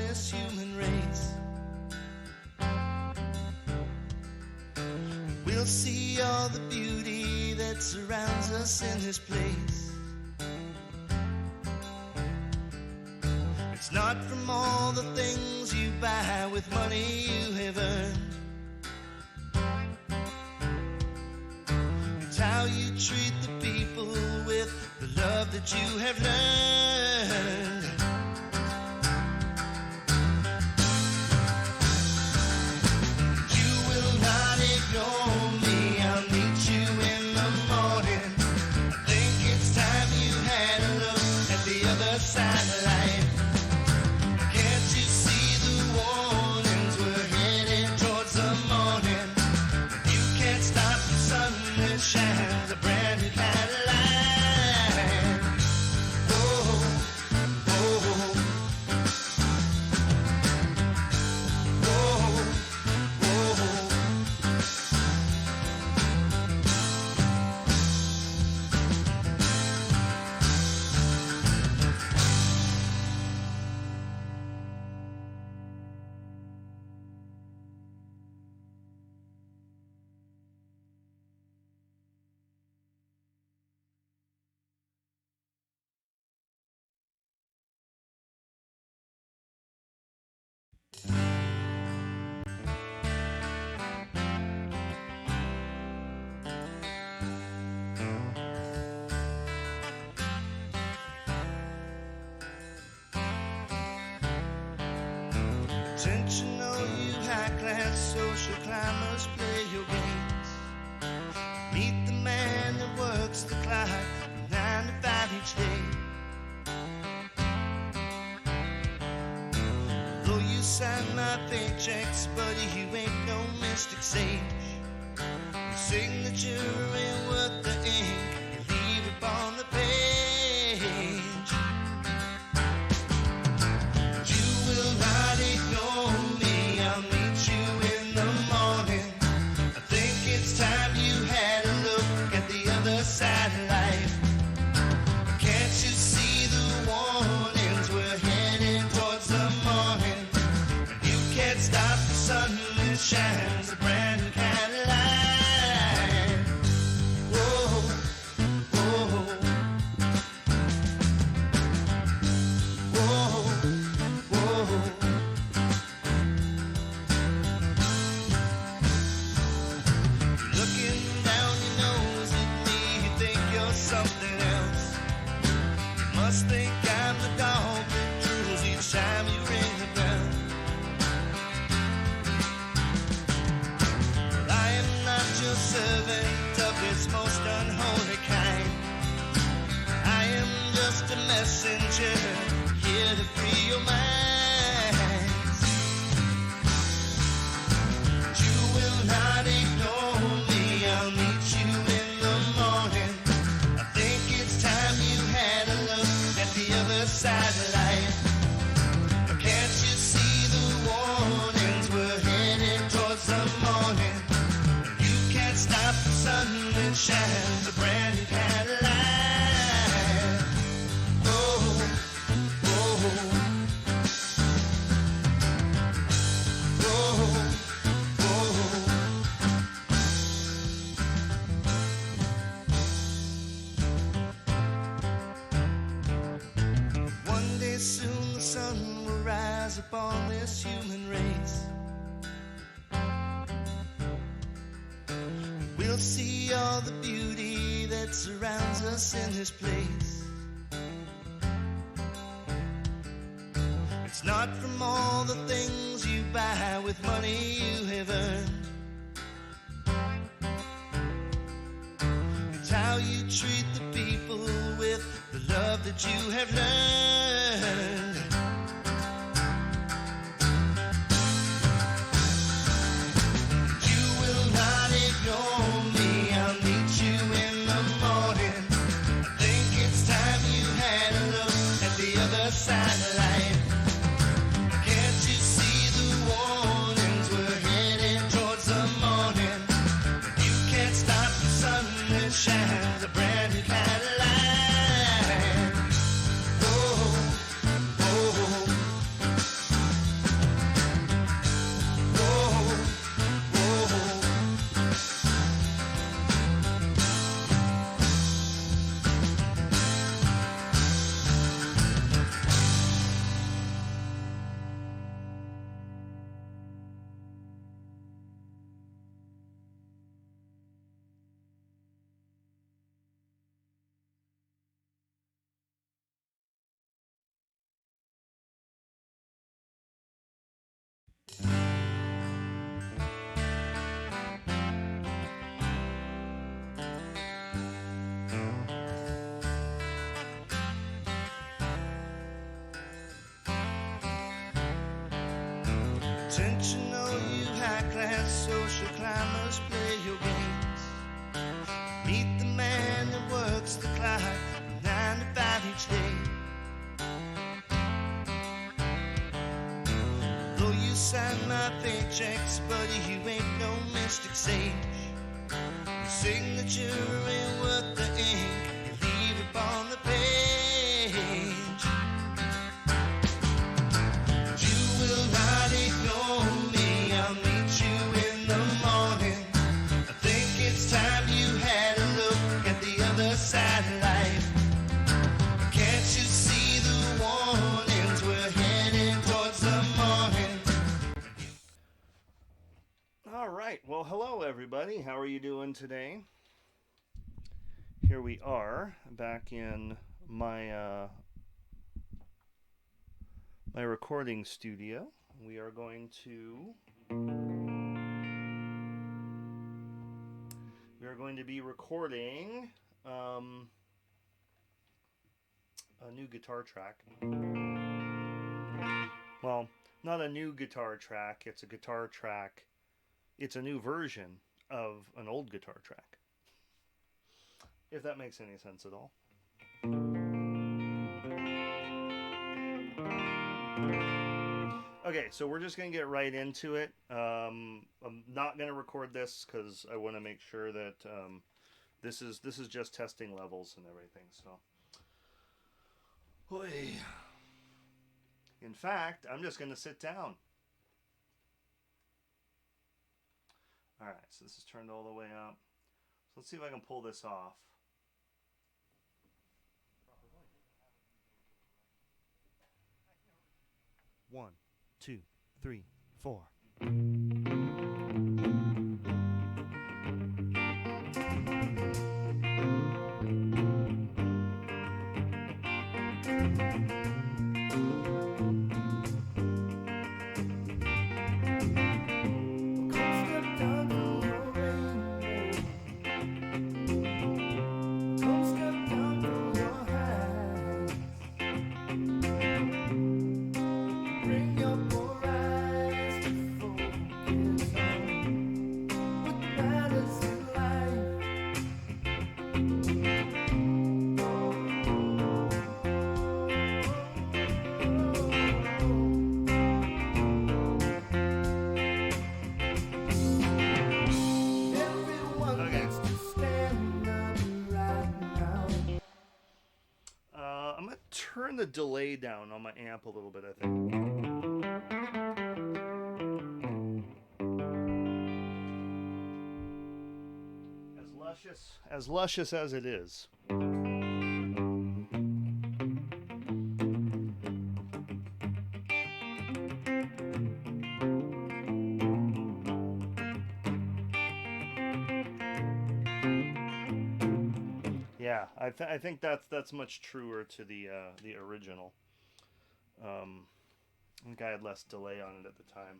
this human race. We'll see all the beauty that surrounds us in this place. It's not from all the things you buy with money you have earned. It's how you treat the people with the love that you have learned. You will not ignore me, I'll meet you in the morning. I think it's time you had a look at the other side of life. Can't you see the warnings? We're headed towards the morning. You can't stop the sun that shines a brand new kind of light. Whoa, whoa, whoa, whoa. Intentional, you high-class social climbers, play your games. Meet the man that works the clock 9 to 5 each day. Though you sign my paychecks, buddy, you ain't no mystic sage. Your signature ain't worth the ink you leave upon the page. You will not ignore me, I'll meet you in the morning. I think it's time you had a look at the other side of life. Can't you see the warnings? We're heading towards the morning. And you can't stop the sun that shines a brand new kind of light. Whoa, whoa, whoa, whoa. Looking down your nose at me, you think you're something else. You must think I'm the dog that drools each time you ring the bell. Well, I am not your servant of this most unholy kind. I am just a messenger here to free your minds. You will not ignore me, I'll meet you in the morning. I think it's time you had a look at the other side of life. Can't you see the warnings? We're headed towards the morning. You can't stop the sun that shines a brand new kind of light. Oh, oh, oh, oh. One day soon the sun will rise upon this human race. We'll see all the beauty that surrounds us in this place. It's not from all the things you buy with money you have earned. It's how you treat the people with the love that you have learned. You will not ignore me, I'll meet you in the morning. I think it's time you had a look at the other side of life. Can't you see the warnings? We're headed towards the morning. You can't stop the sun that shines a brand new kind of light. Whoa, Intentional, you high-class social climbers play your games. Meet the man that works the clock 9 to 5 each day. Though you sign my paychecks, buddy, you ain't no mystic sage. Your signature ain't worth the ink you leave upon the page. You will not ignore me, I'll meet you in the morning. I think it's time you had a look at the other side of life. Can't you see the warnings? We're heading towards the morning. All right. Well, hello, everybody. How are you doing today? Here we are back in my my recording studio. We are going to be recording a new guitar track. Well, not a new guitar track. It's a guitar track. It's a new version of an old guitar track. If that makes any sense at all. Okay, so we're just going to get right into it. I'm not going to record this because I want to make sure that this is just testing levels and everything. So, in fact, I'm just going to sit down. All right, so this is turned all the way up. So let's see if I can pull this off. One, 2, 3, 4. Turn the delay down on my amp a little bit, I think. As luscious as it is. Yeah, I think that's much truer to the original. I think I had less delay on it at the time.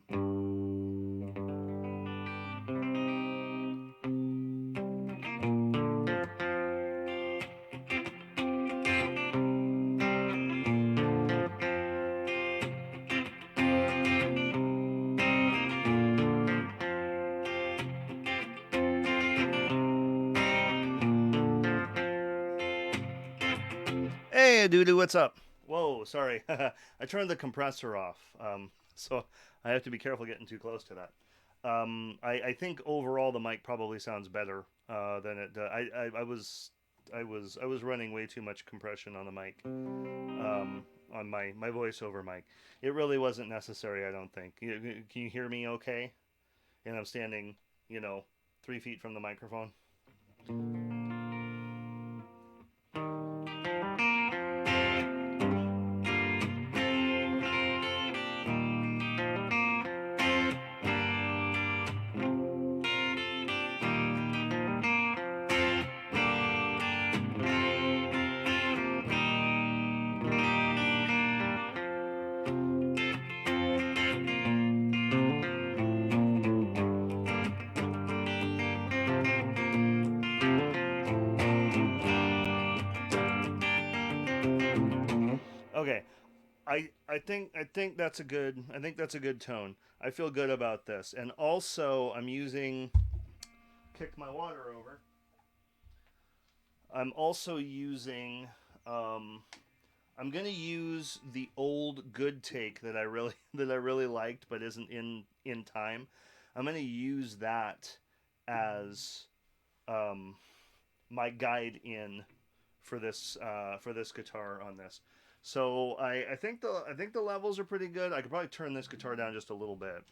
Hey, Doodoo, what's up? Whoa, sorry. I turned the compressor off, so I have to be careful getting too close to that. I think overall the mic probably sounds better than it. I was running way too much compression on the mic, on my voiceover mic. It really wasn't necessary, I don't think. Can you hear me okay? And I'm standing, 3 feet from the microphone. I think that's a good tone. I feel good about this. And also I'm using kick my water over. I'm also using um I'm gonna use the old good take that I really that I really liked but isn't in time. I'm gonna use that as um my guide in for this guitar on this. So I think the levels are pretty good. I could probably turn this guitar down just a little bit.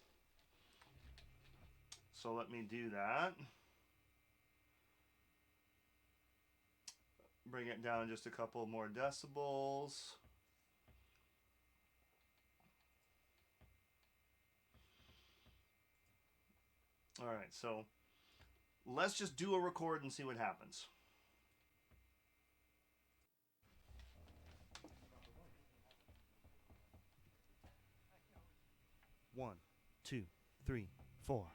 So let me do that. Bring it down just a couple more decibels. All right, so let's just do a record and see what happens. One, two, three, four.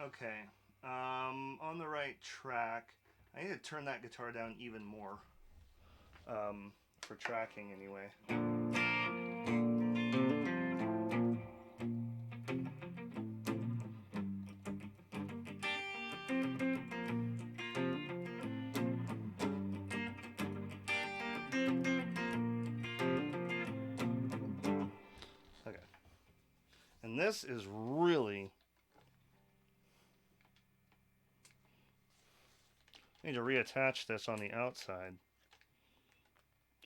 Okay, on the right track. I need to turn that guitar down even more for tracking anyway. Okay, and this is really. I need to reattach this on the outside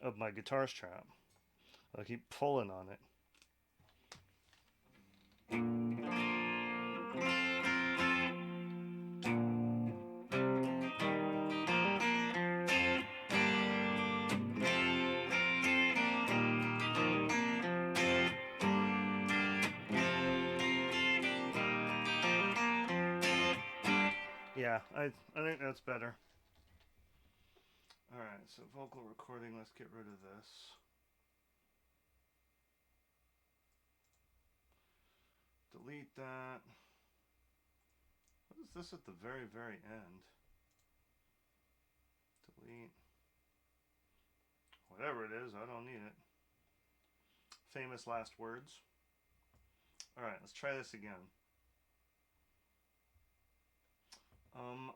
of my guitar strap. I'll keep pulling on it. Yeah, I think that's better. Alright, so vocal recording, let's get rid of this. Delete that. What is this at the very, very end? Delete. Whatever it is, I don't need it. Famous last words. Alright, let's try this again.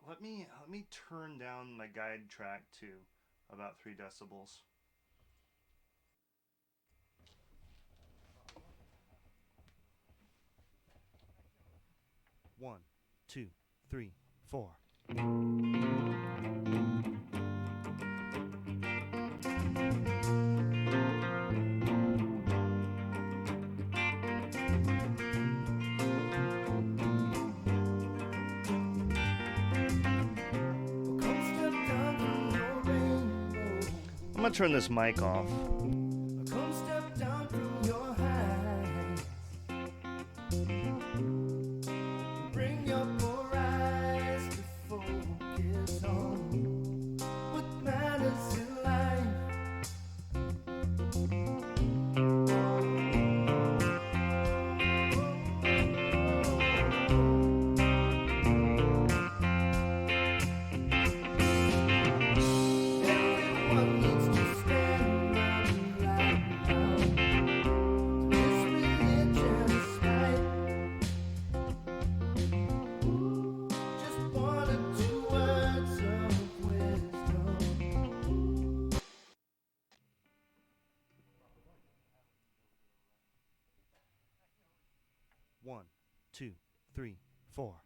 Let me turn down my guide track to about 3 decibels. One, two, three, four. I'm gonna turn this mic off. Come step down through your heights. Bring your poor eyes to focus on what matters in life. Everyone needs to stand up right now. This religion's fight. Just one or two words of wisdom. One, two, three, four.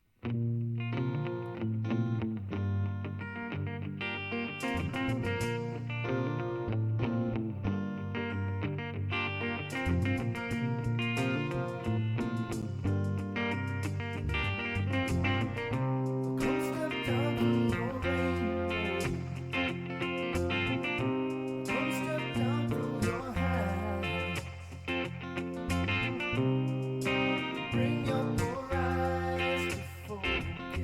Come step down from your rainbow. Come step down from your heights. Bring your poor eyes to focus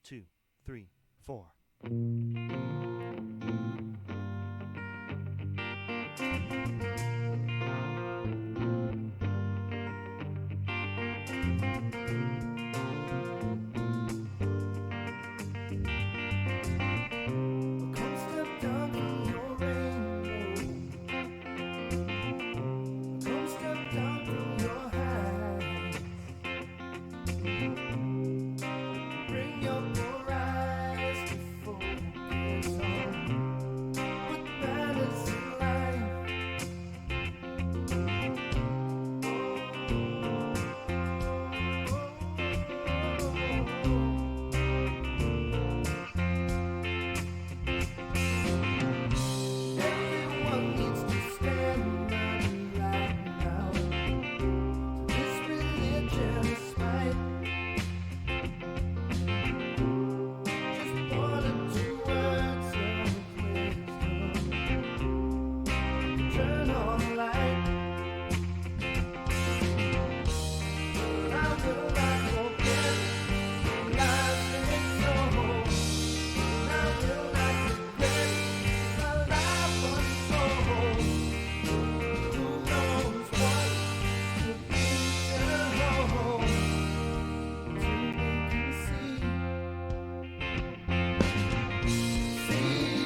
2, 3, 4. Come step down from your rainbow. Come step down from your heights. Bring your poor eyes to focus on what matters in life. Everyone needs to stand up right now. This religion is right. Just one or two words of wisdom. Turn on the light. I will not forget life in soul. I will not regret my life unfolds. Who knows what the future holds? Till we can see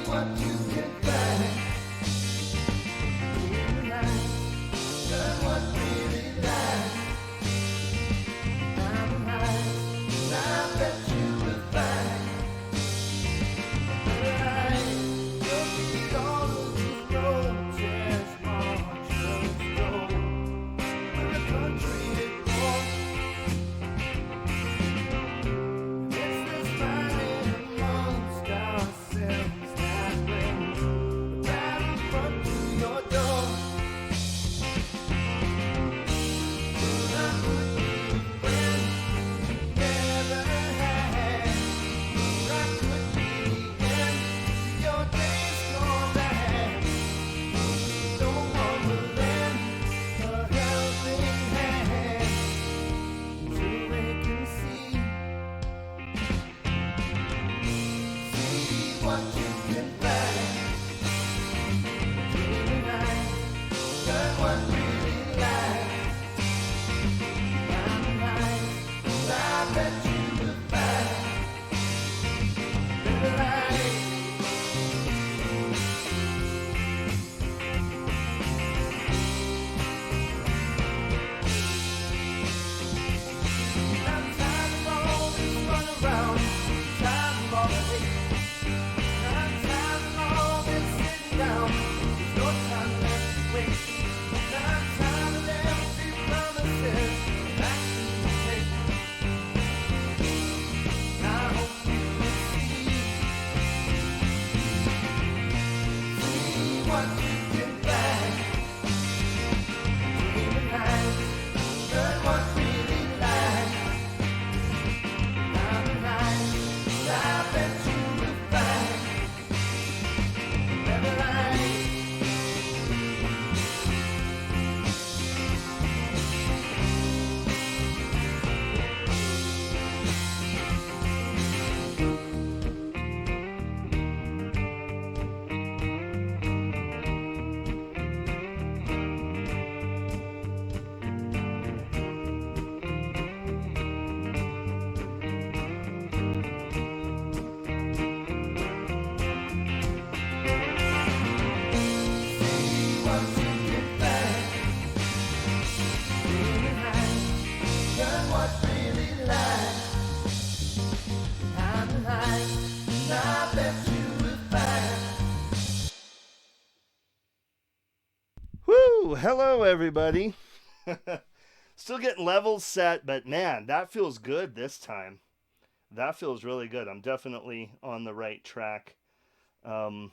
what you can find in the night. Learn what really lies behind the eyes. And I bet you will find the light. You'll meet all of these roads as marchers go. We're a country at war. It's this fighting amongst ourselves that brings the battlefront to your door. But I could be the friend you never had. Or I could be the end to your days gone bad. No one will lend a helping hand till they can see what you can find in the night. Learn what really lies behind the eyes. And I bet you will find the light. I'm tired of all this run around, tired of all the hate. I'm tired of all this sitting down. There's no time left to waste. I'm tired of empty promises and actions we take. I hope you will see what you can find in the night. Learn what really lies behind the eyes. I bet you will find better light. What you can find in the night. Learn what really lies behind the eyes. And I bet you will find. Woo! Hello, everybody. Still getting levels set, but man, that feels good this time. That feels really good. I'm definitely on the right track. The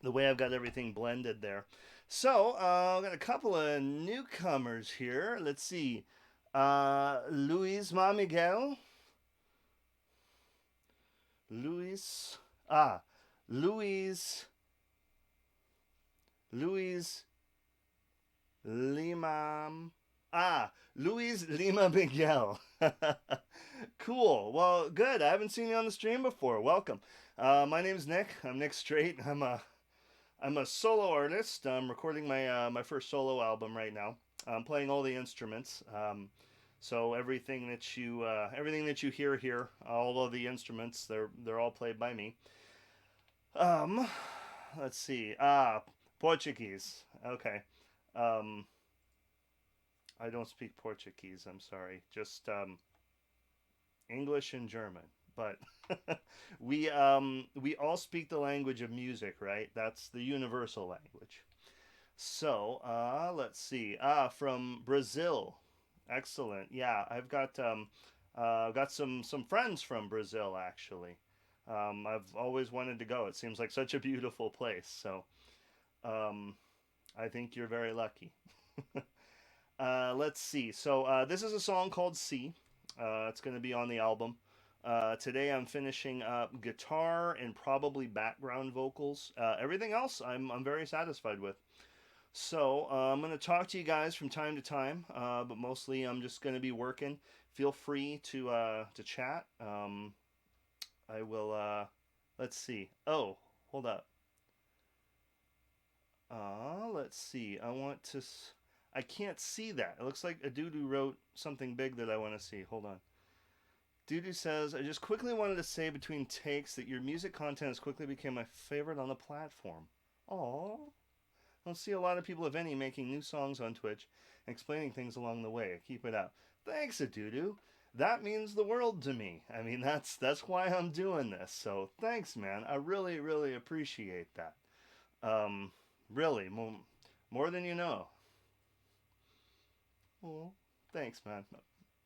way I've got everything blended there. So, I've got a couple of newcomers here. Let's see. Luis Ma Miguel. Luis. Luis Limam Ah, Luis Lima Miguel. Cool. Well, good. I haven't seen you on the stream before. Welcome. My name's Nick. I'm Nick Straight. I'm a solo artist. I'm recording my first solo album right now. I'm playing all the instruments. So everything that you hear here, all of the instruments, they're all played by me. Um, let's see. Portuguese. Okay. Um, I don't speak Portuguese. I'm sorry. Just English and German. But we all speak the language of music, right? That's the universal language. So let's see. From Brazil. Excellent. Yeah, got some friends from Brazil actually. I've always wanted to go. It seems like such a beautiful place. So um, I think you're very lucky. Let's see. So this is a song called "C." It's going to be on the album. Today I'm finishing up guitar and probably background vocals. Everything else I'm very satisfied with. So I'm going to talk to you guys from time to time, but mostly I'm just going to be working. Feel free to chat. I will. Let's see. Oh, hold up. Let's see. I can't see that. It looks like a Doodoo wrote something big that I want to see. Hold on. Doodoo says, I just quickly wanted to say between takes that your music content has quickly become my favorite on the platform. Aww. I don't see a lot of people, if any, making new songs on Twitch and explaining things along the way. Keep it up. Thanks, Adudu. That means the world to me. I mean, that's why I'm doing this. So thanks, man. I really, really appreciate that. Um, really, more than you know. Oh, thanks, man.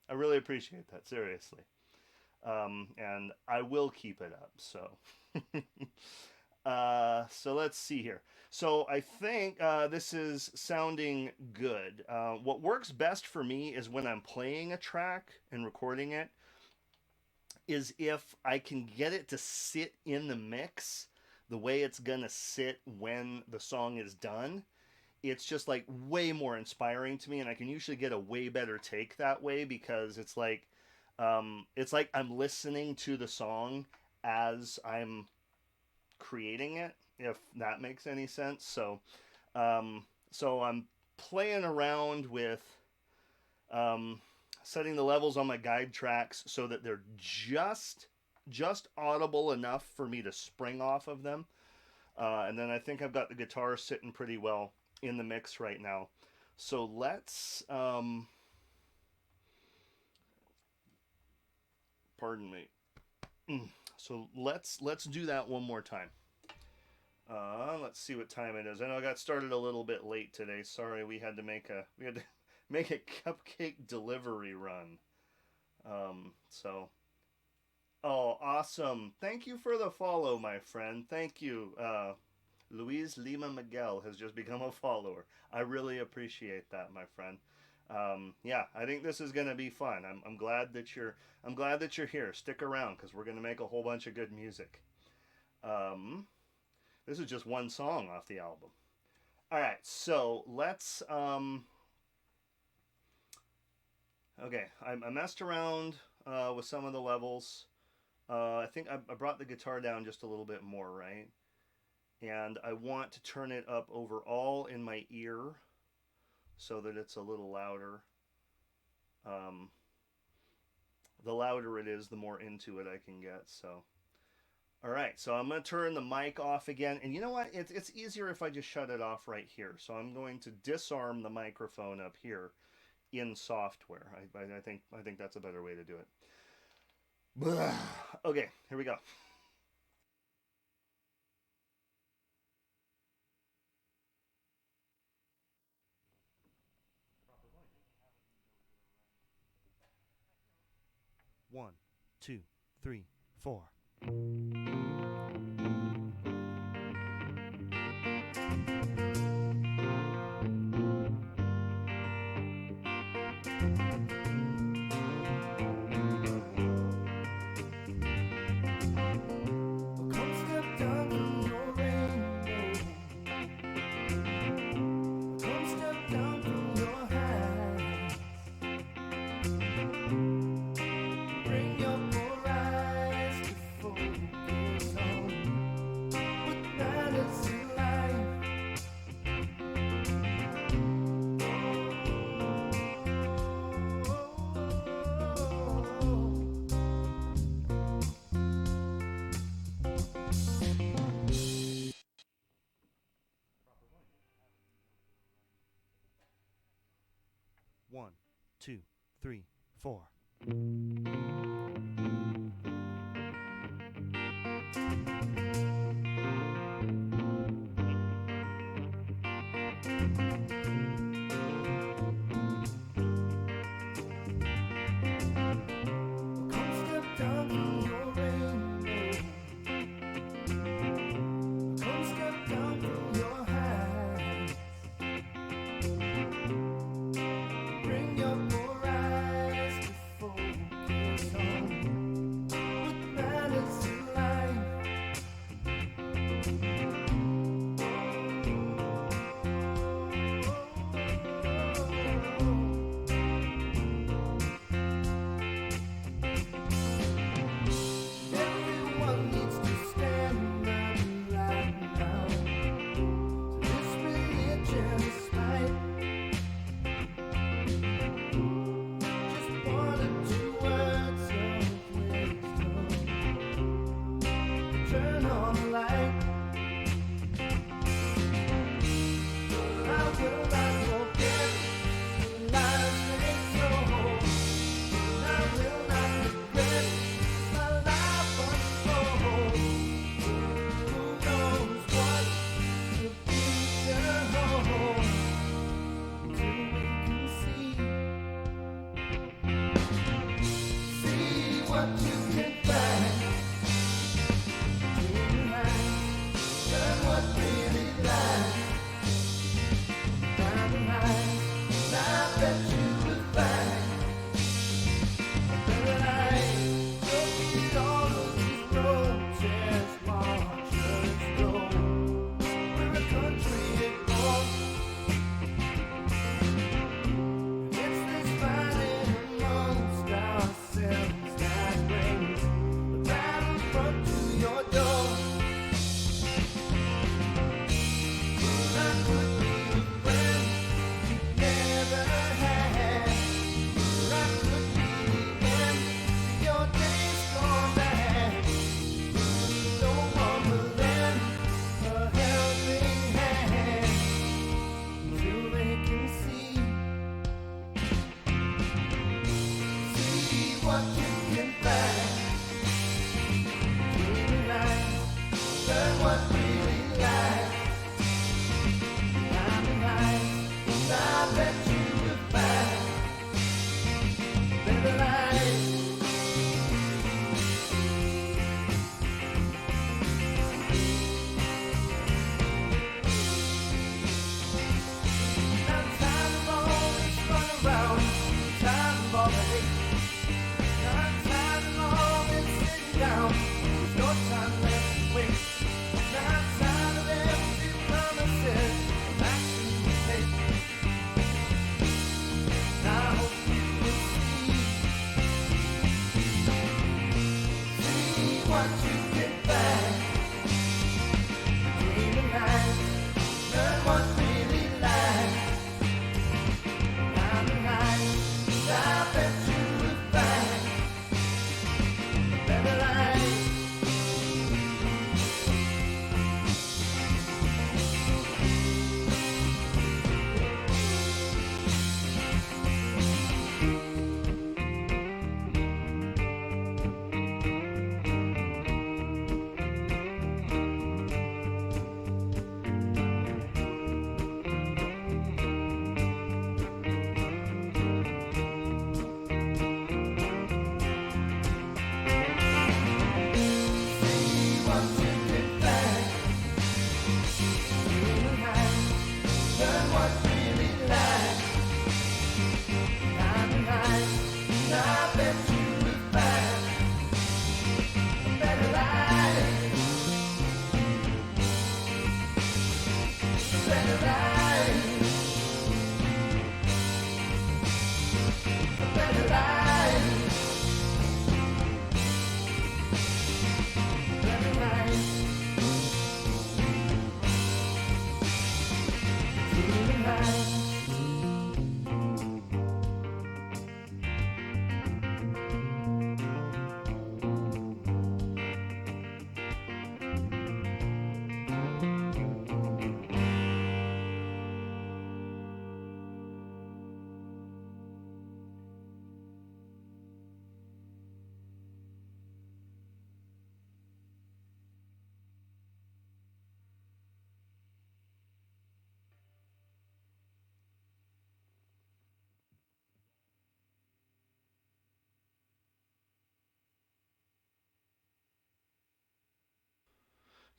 I really appreciate that. Seriously. And I will keep it up. So, so let's see here. So I think this is sounding good. What works best for me is when I'm playing a track and recording it, is if I can get it to sit in the mix the way it's gonna sit when the song is done. It's just like way more inspiring to me, and I can usually get a way better take that way because it's like I'm listening to the song as I'm creating it, if that makes any sense. So I'm playing around with um, setting the levels on my guide tracks so that they're just audible enough for me to spring off of them. And then I think I've got the guitar sitting pretty well in the mix right now. So let's pardon me. So let's do that one more time. Let's see what time it is. I know I got started a little bit late today. Sorry, we had to make a cupcake delivery run. So oh, awesome! Thank you for the follow, my friend. Thank you. Luis Lima Miguel has just become a follower. I really appreciate that, my friend. Yeah, I think this is gonna be fun. I'm glad that you're here. Stick around because we're gonna make a whole bunch of good music. Um, this is just one song off the album. All right, so let's. Okay, I messed around with some of the levels. I think I brought the guitar down just a little bit more, right? And I want to turn it up overall in my ear so that it's a little louder. Um, the louder it is, the more into it I can get. So, all right. So I'm going to turn the mic off again. And you know what? It's easier if I just shut it off right here. So I'm going to disarm the microphone up here in software. I think that's a better way to do it. Okay, here we go. One, two, three, four. Come step down from your rainbow. Come step down from your high. 1, 2, 3, 4. Come step down from your rainbow. Come step down from your heights. Bring your poor eyes to focus on what matters in life. Everyone needs to stand up right now. This religion's fight. Just one or two words of wisdom. Turn on the light. I will not forget the lives they told. I will not regret my life unfold. Who knows what the future holds? Till we can see what you can find. Dream high, learn what really lies. Climbing high, and I bet you will find a better life. Don't need all of these protest marchers go. We're a country at war. It's this fighting amongst ourselves that brings the battlefront to your door. I could be the friend you never had. I could be the end to your days gone bad. No one will lend a helping hand till they can see what you can find. Dream alive, learn what really lies. Climbing high, and I bet you will find a better life. I'm tired of all this run around. I'm tired of all the hate. I'm tired of all this sitting down. There's no time left to waste. I'm tired of empty promises and actions we take. And I hope you will see what you can find. Dreaming high, learn what really lies. Climbing high, and I bet you will find a better life.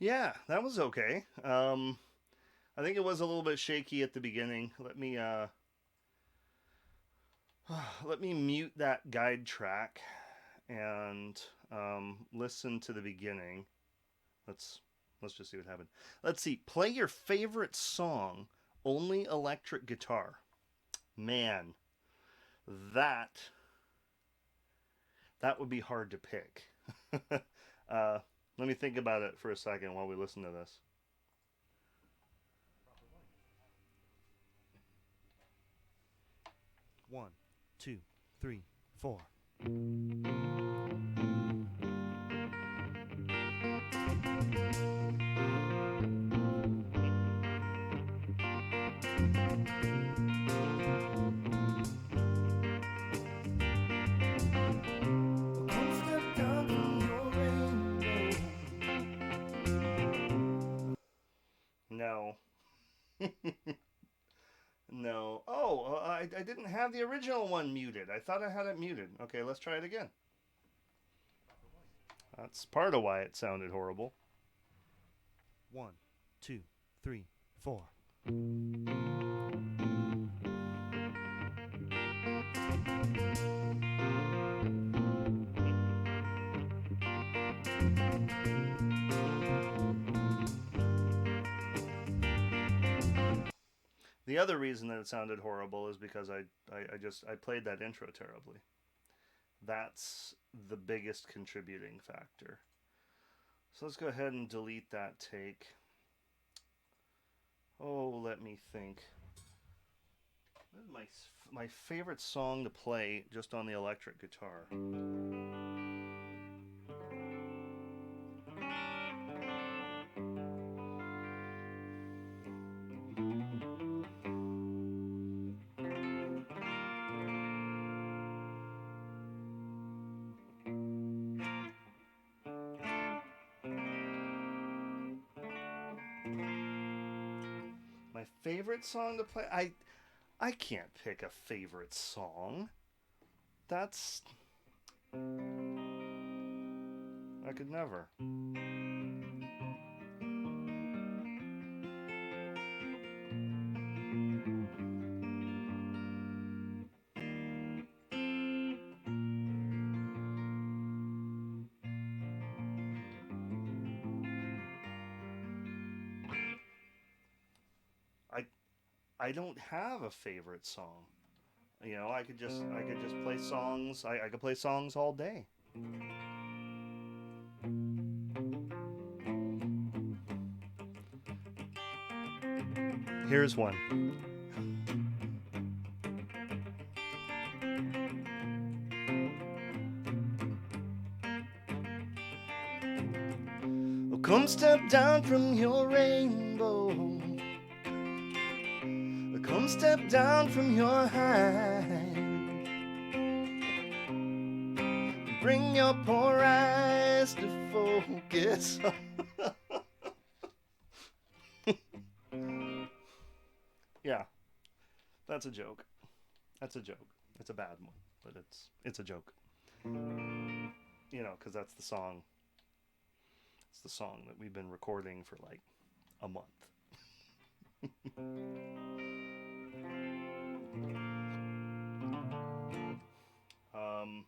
Yeah, that was okay. I think it was a little bit shaky at the beginning. Let me mute that guide track and listen to the beginning. Let's let's just see what happened. Let's see. Play your favorite song, only electric guitar. Man, that that would be hard to pick. Let me think about it for a second while we listen to this. One, two, three, four. Come step down from your rainbow. No. No. Oh, I didn't have the original one muted. I thought I had it muted. Okay, let's try it again. That's part of why it sounded horrible. One, two, three, four. The other reason that it sounded horrible is because I played that intro terribly. That's the biggest contributing factor. So let's go ahead and delete that take. Oh, let me think. This is my favorite song to play just on the electric guitar. My favorite song to play? I can't pick a favorite song. That's I could never. I I don't have a favorite song. You know, I could just play songs. I could play songs all day. Here's one. Oh, come step down from your rainbow. Oh, come step down from your height. Bring your poor eyes to focus. Yeah, that's a joke. That's a joke. It's a bad one, but it's a joke. You know, because that's the song. It's the song that we've been recording for like a month. um,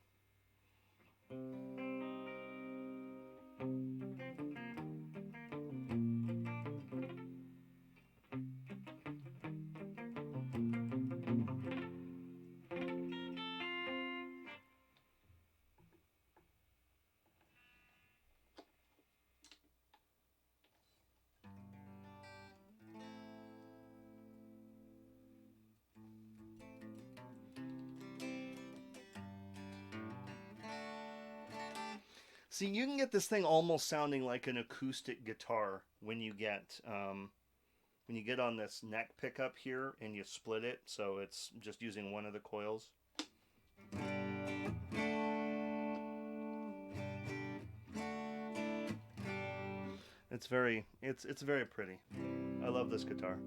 See, you can get this thing almost sounding like an acoustic guitar when you get on this neck pickup here and you split it, so it's just using one of the coils. It's very pretty. I love this guitar.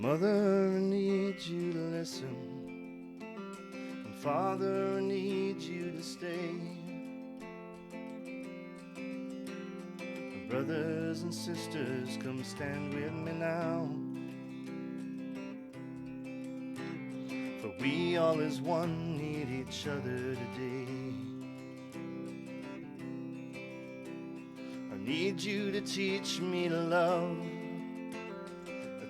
Mother, I need you to listen. And Father, I need you to stay. Brothers and sisters, come stand with me now. For we all as one need each other today. I need you to teach me to love.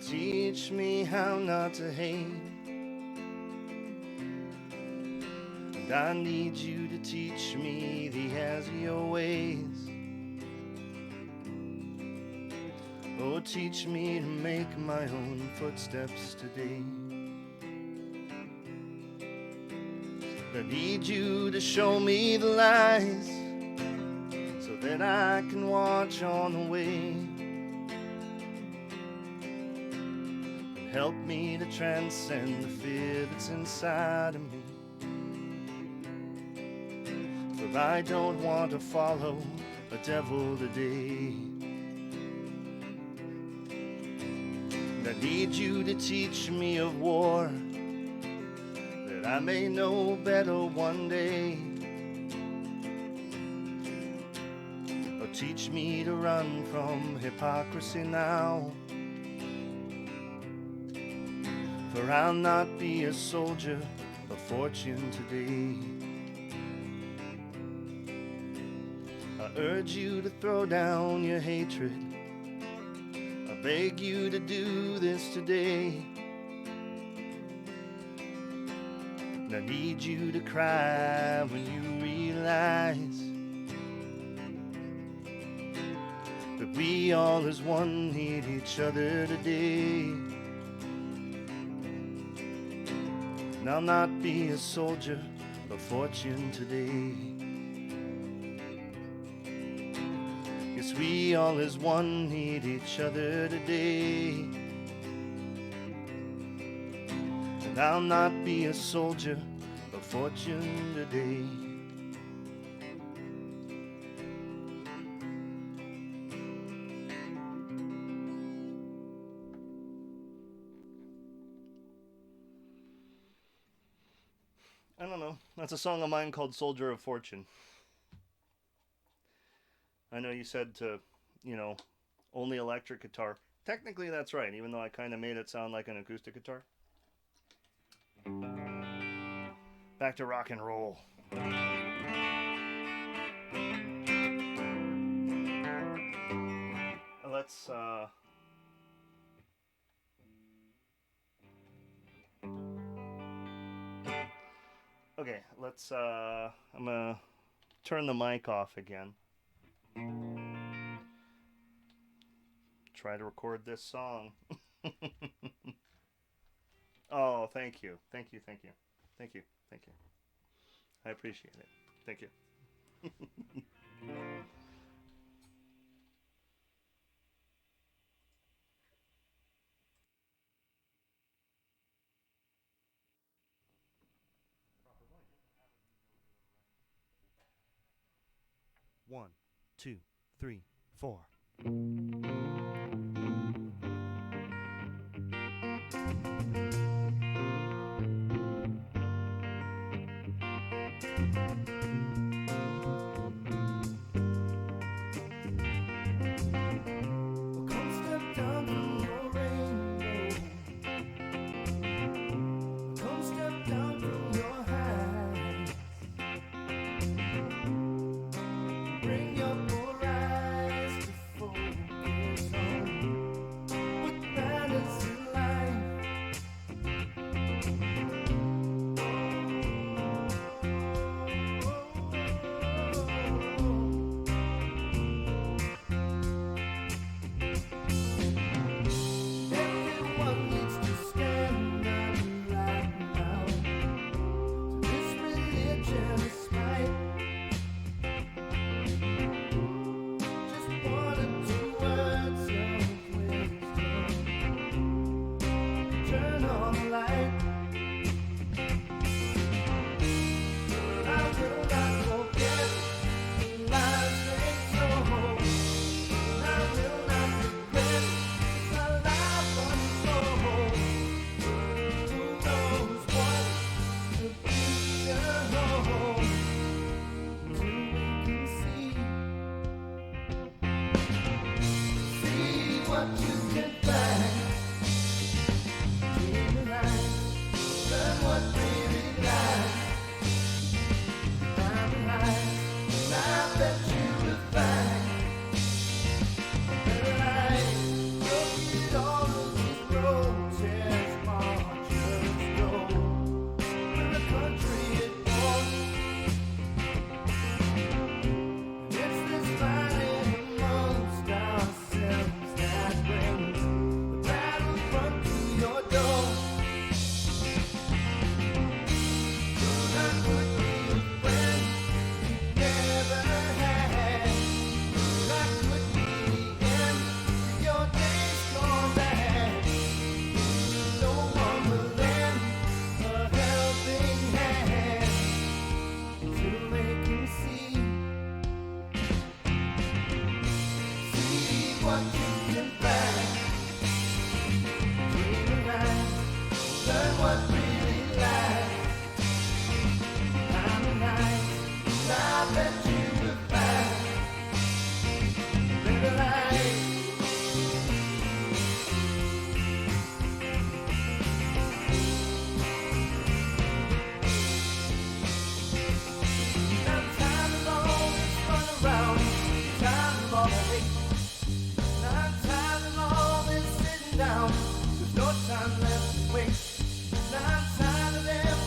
Teach me how not to hate. And I need you to teach me the as your ways. Oh, teach me to make my own footsteps today. I need you to show me the lies so that I can watch on the way. Help me to transcend the fear that's inside of me. For I don't want to follow a devil today. And I need you to teach me of war, that I may know better one day. Or teach me to run from hypocrisy now. For I'll not be a soldier of fortune today. I urge you to throw down your hatred. I beg you to do this today. And I need you to cry when you realize that we all as one need each other today. And I'll not be a soldier of fortune today. Yes, we all as one need each other today. And I'll not be a soldier of fortune today. I don't know. That's a song of mine called Soldier of Fortune. I know you said to, only electric guitar. Technically that's right, even though I kind of made it sound like an acoustic guitar. Back to rock and roll. Let's, okay, I'm gonna turn the mic off again. Try to record this song. Oh, thank you. Thank you. I appreciate it. Thank you. One, two, three, four. Come step down from your rainbow. Come step down from your heights. Bring your poor eyes to focus what you can find. Dream the light, learn what really lies. Find the light, and I bet you will find a better life. Look at all of these protest marchers go. We're a country at war. It's this fighting amongst ourselves that brings the battlefront to your door. Could I could be a friend you never had. Could I could be the end to your days gone bad. No one will lend a helping hand till they can see what you can find. Dream the light, learn what really lies. Find the light, and I bet you will find a better life. I'm tired of all this run around, tired of all the hate. I'm tired of all this sitting down. There's no time left to waste. I'm tired of them.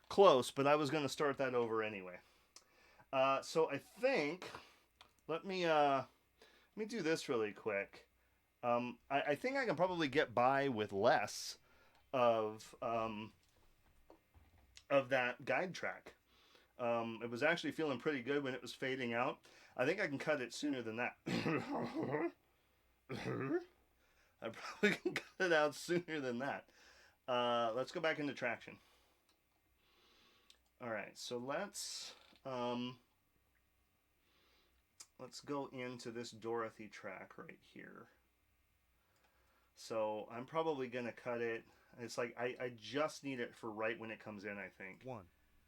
Close, but I was going to start that over anyway. So I think let me do this really quick. I think I can probably get by with less of that guide track. It was actually feeling pretty good when it was fading out. I think I can cut it sooner than that. I probably can cut it out sooner than that. Let's go back into traction. All right, so let's go into this Dorothy track right here. So I'm probably gonna cut it. It's like I just need it for right when it comes in, I think. 1,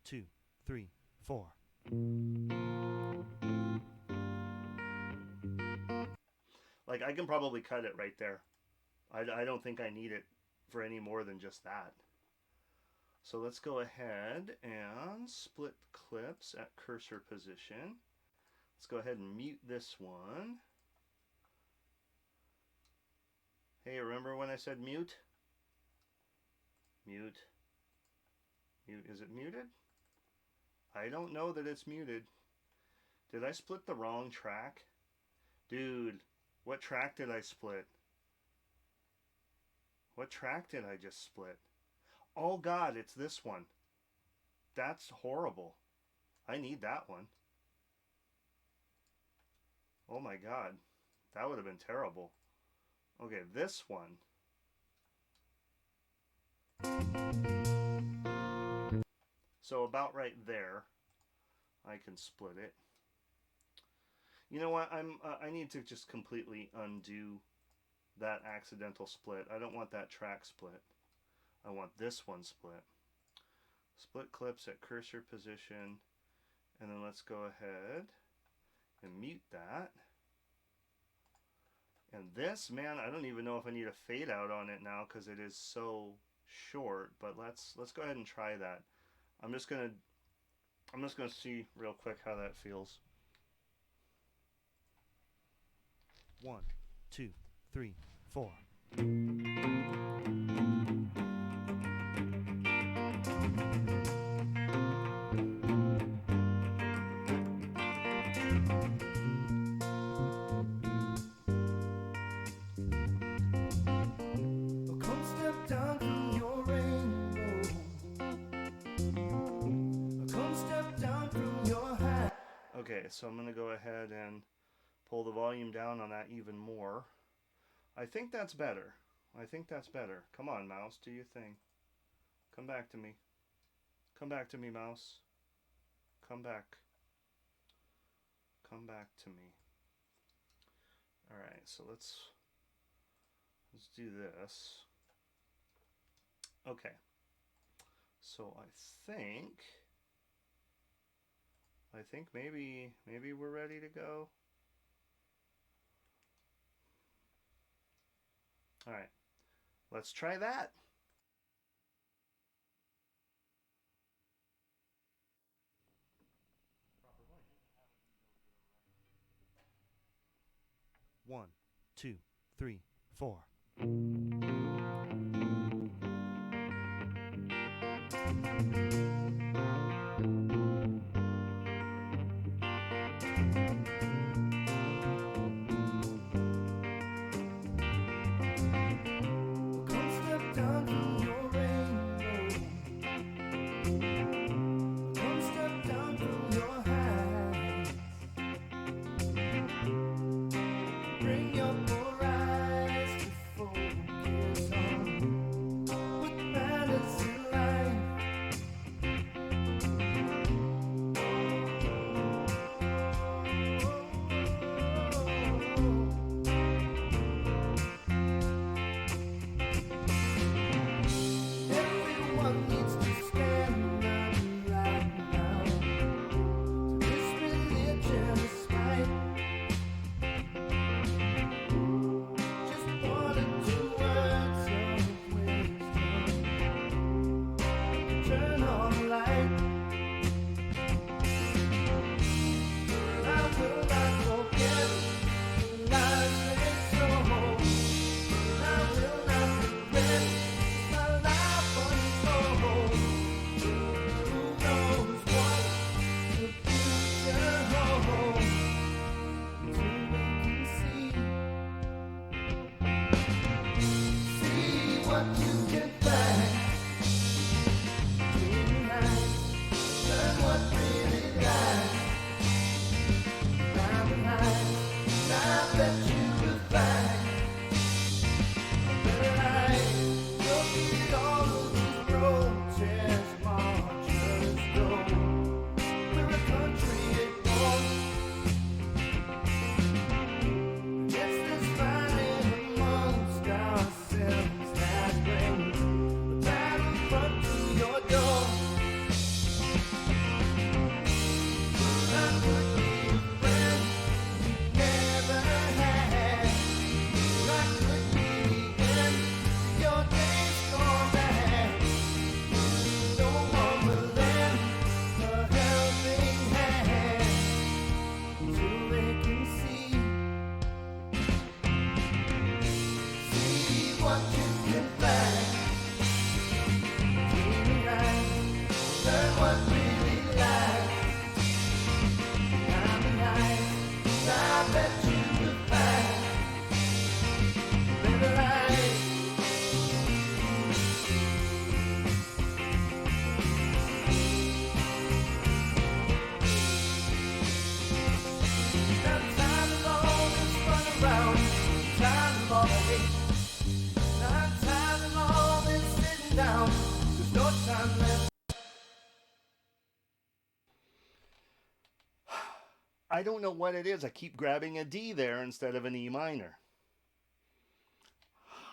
2, 3, 4. Like I can probably cut it right there. I don't think I need it for any more than just that. So let's go ahead and split clips at cursor position. Let's go ahead and mute this one. Hey, remember when I said mute? Mute. Mute. Is it muted? I don't know that it's muted. Did I split the wrong track? Dude, what track did I split? What track did I just split? Oh God, it's this one. That's horrible. I need that one. Oh my God, that would have been terrible. Okay, this one. So about right there, I can split it. You know what? I need to just completely undo that accidental split. I don't want that track split. I want this one split. Split clips at cursor position, and then let's go ahead and mute that. And this, man, I don't even know if I need a fade out on it now because it is so short, but let's go ahead and try that. I'm just gonna see real quick how that feels. 1, 2, 3, 4. Come step down from your rainbow. Come step down from your high. Okay, so I'm gonna go ahead and pull the volume down on that even more. I think that's better. I think that's better. Come on, mouse, do your thing. Come back to me. Come back to me, mouse. Come back. Come back to me. Alright, so let's do this. Okay. So I think maybe we're ready to go. All right, let's try that. One, two, three, four. Come step down from your rainbow. Come step down from your heights. Bring your poor eyes to focus on what matters in life. Everyone needs to stand up right now. This religion is right. Just one or two words of wisdom. Turn on the light. I will not forget the lies they told. I will not regret my life unfold. Who knows what the future holds? Till we can see what you can find. Tonight, learn what really lies. Down the line, I bet you will find a better life. You'll see all of these protest marchers go. We're a country at war. It's this fighting amongst ourselves that brings the battlefront to your door. I could be a friend you never had. I could be the end to your days gone bad. No one will lend a helping hand till they can see what you can find. Tonight, learn what really lies. Behind the eyes, I bet you will find a better life. Now time of all this run around, time of all the hate. Now time of all this sitting down, there's no time left. I don't know what it is. I keep grabbing a D there instead of an E minor.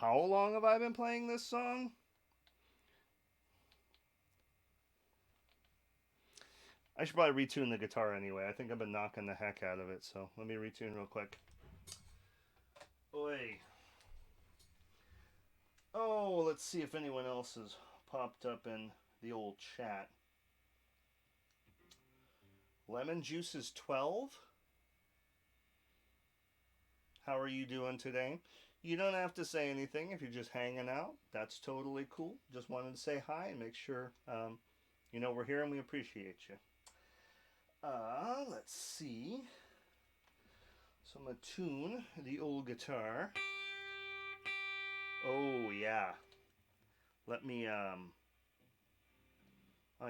How long have I been playing this song? I should probably retune the guitar anyway. I think I've been knocking the heck out of it, so let me retune real quick. Oi. Oh, let's see if anyone else has popped up in the old chat. Lemon Juice is 12. How are you doing today? You don't have to say anything if you're just hanging out. That's totally cool. Just wanted to say hi and make sure you know we're here and we appreciate you. Let's see. So I'm going to tune the old guitar. Oh, yeah. Let me, I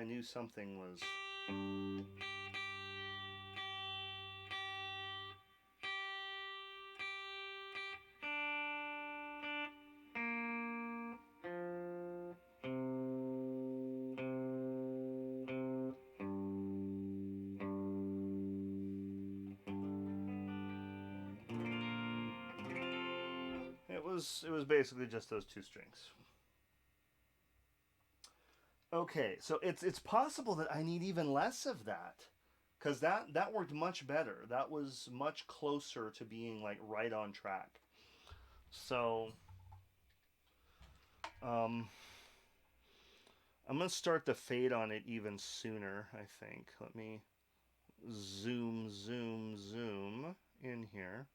knew something was... It was basically just those two strings. Okay, so it's possible that I need even less of that, because that worked much better. That was much closer to being like right on track. So Um, I'm going to start the fade on it even sooner, I think. Let me zoom in here.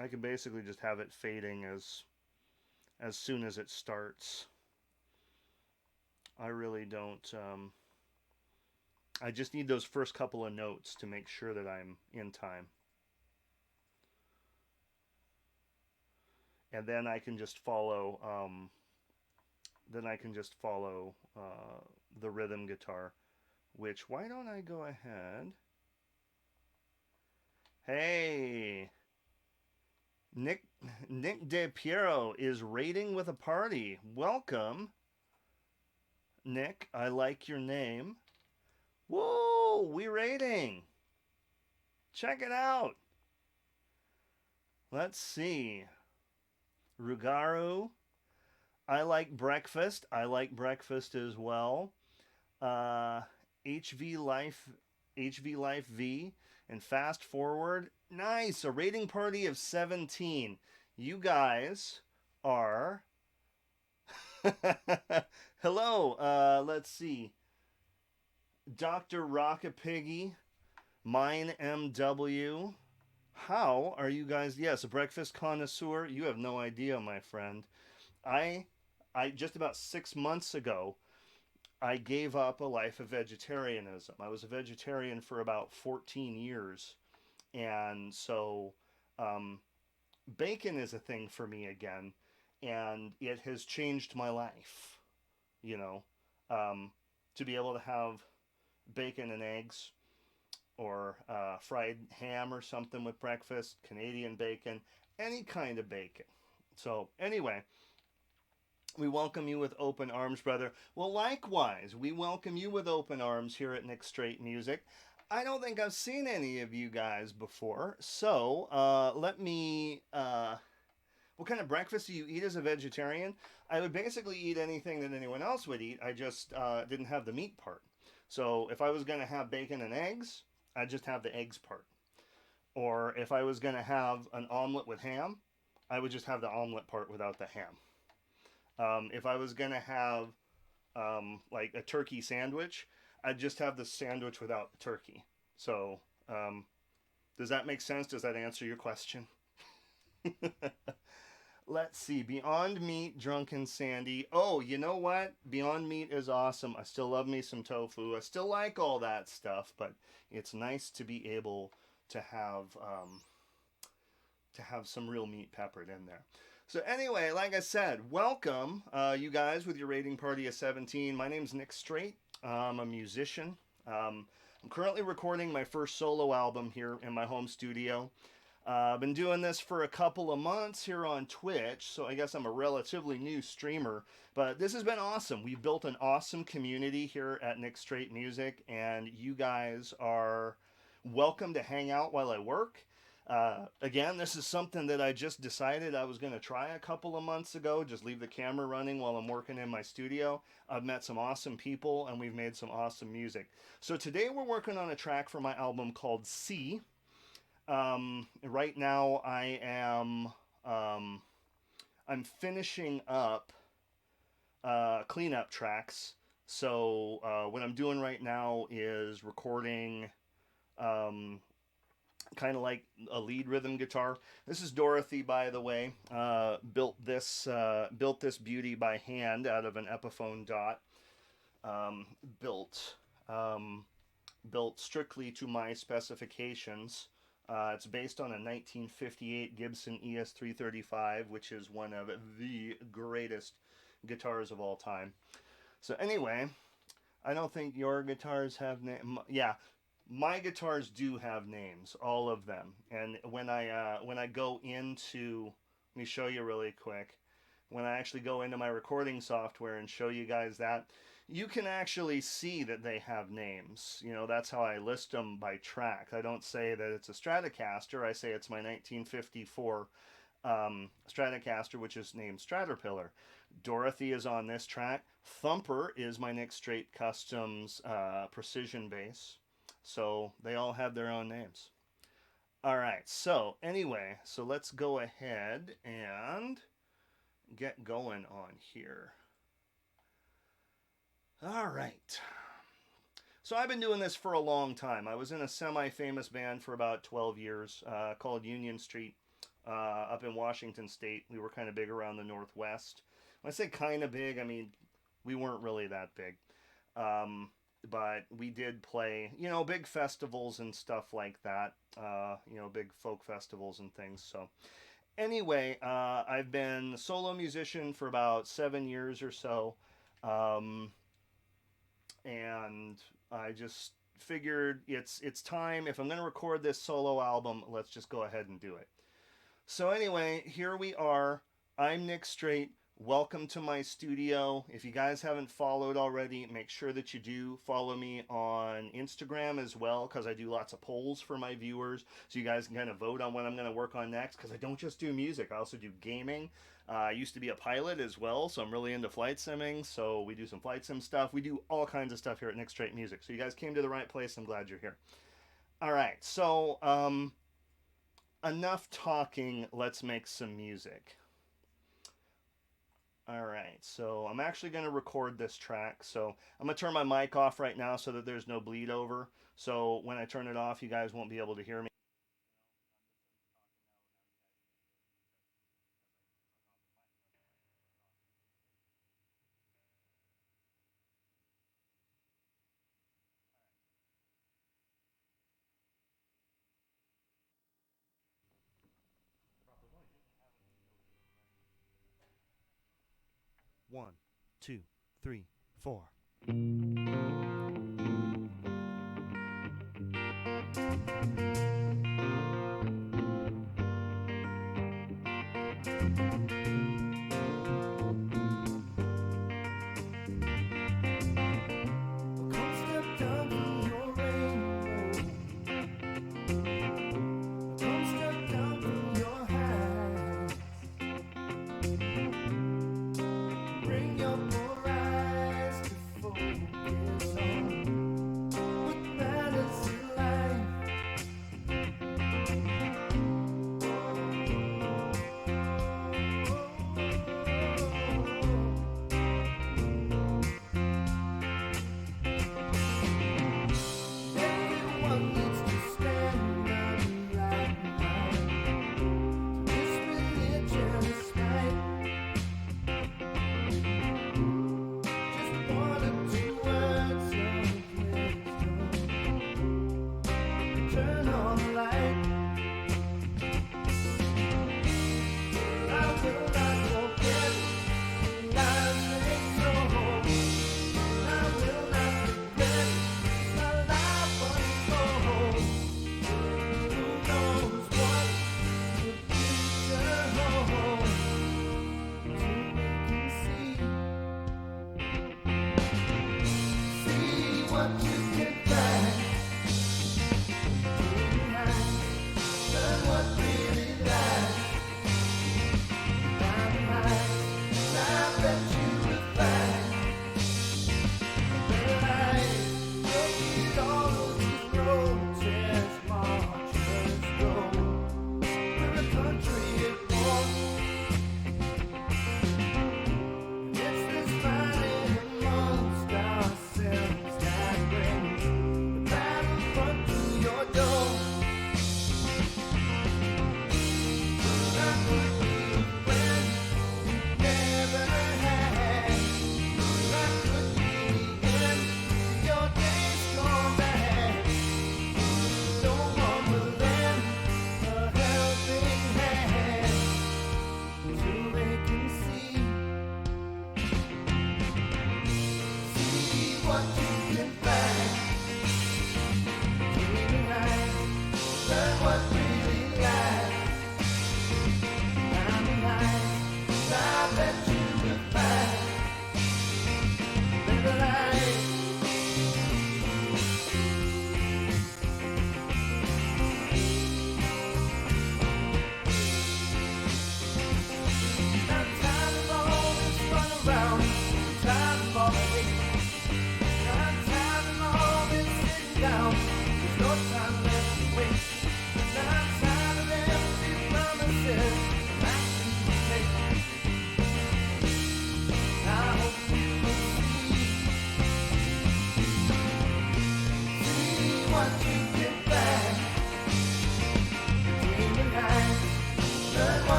I can basically just have it fading as soon as it starts. I really don't. I just need those first couple of notes to make sure that I'm in time. And then I can just follow. The rhythm guitar. Which, why don't I go ahead? Hey, Nick De Piero is raiding with a party. Welcome, Nick. I like your name. Whoa, we raiding. Check it out. Let's see. Rugaru. I like breakfast. I like breakfast as well. HV Life V and Fast Forward. Nice. A rating party of 17. You guys are hello. Let's see. Dr. Rockapiggy, Mine MW. How are you guys? Yes, a breakfast connoisseur. You have no idea, my friend. I just about 6 months ago, I gave up a life of vegetarianism. I was a vegetarian for about 14 years. And so bacon is a thing for me again. And it has changed my life, you know, to be able to have bacon and eggs or fried ham or something with breakfast, Canadian bacon, any kind of bacon. So anyway, we welcome you with open arms, brother. Well, likewise, we welcome you with open arms here at Nick Straight Music. I don't think I've seen any of you guys before, so let me... what kind of breakfast do you eat as a vegetarian? I would basically eat anything that anyone else would eat. I just didn't have the meat part. So if I was going to have bacon and eggs, I'd just have the eggs part. Or if I was going to have an omelet with ham, I would just have the omelet part without the ham. If I was going to have like a turkey sandwich, I'd just have the sandwich without the turkey. So does that make sense? Does that answer your question? Let's see. Beyond Meat, Drunken Sandy. Oh, you know what? Beyond Meat is awesome. I still love me some tofu. I still like all that stuff, but it's nice to be able to have some real meat peppered in there. So anyway, like I said, welcome you guys with your rating party of 17. My name's Nick Straight. I'm a musician. I'm currently recording my first solo album here in my home studio. I've been doing this for a couple of months here on Twitch, so I guess I'm a relatively new streamer, but this has been awesome. We've built an awesome community here at Nick Straight Music, and you guys are welcome to hang out while I work. Again, this is something that I just decided I was going to try a couple of months ago, just leave the camera running while I'm working in my studio. I've met some awesome people, and we've made some awesome music. So today we're working on a track for my album called C. Right now I am, I'm finishing up, cleanup tracks. So, what I'm doing right now is recording, kind of like a lead rhythm guitar. This is Dorothy, by the way. Built this beauty by hand out of an Epiphone Dot. Built strictly to my specifications. It's based on a 1958 Gibson ES335, which is one of the greatest guitars of all time. So anyway, I don't think your guitars have names. Yeah, my guitars do have names, all of them. And when I go into, let me show you really quick. When I actually go into my recording software and show you guys that, you can actually see that they have names. You know, that's how I list them by track. I don't say that it's a Stratocaster. I say it's my 1954 Stratocaster, which is named Straterpillar. Dorothy is on this track. Thumper is my Nick Straight Customs precision bass. So they all have their own names. All right. So anyway, so let's go ahead and get going on here. All right. So I've been doing this for a long time. I was in a semi-famous band for about 12 years called Union Street up in Washington State. We were kind of big around the Northwest. When I say kind of big, I mean we weren't really that big. But we did play, big festivals and stuff like that. Big folk festivals and things. So anyway, I've been a solo musician for about 7 years or so. And I just figured it's time. If I'm going to record this solo album, let's just go ahead and do it. So anyway, here we are. I'm Nick Straight. Welcome to my studio. If you guys haven't followed already, make sure that you do follow me on Instagram as well, because I do lots of polls for my viewers, so you guys can kind of vote on what I'm going to work on next, because I don't just do music. I also do gaming. I used to be a pilot as well, so I'm really into flight simming, so we do some flight sim stuff. We do all kinds of stuff here at Nick Straight Music, so you guys came to the right place. I'm glad you're here. All right, so enough talking. Let's make some music. All right, so I'm actually going to record this track. So I'm going to turn my mic off right now so that there's no bleed over. So when I turn it off, you guys won't be able to hear me. One, two, three, four. Come step down from your rainbow. Come step down from your heights. Bring your poor eyes to focus.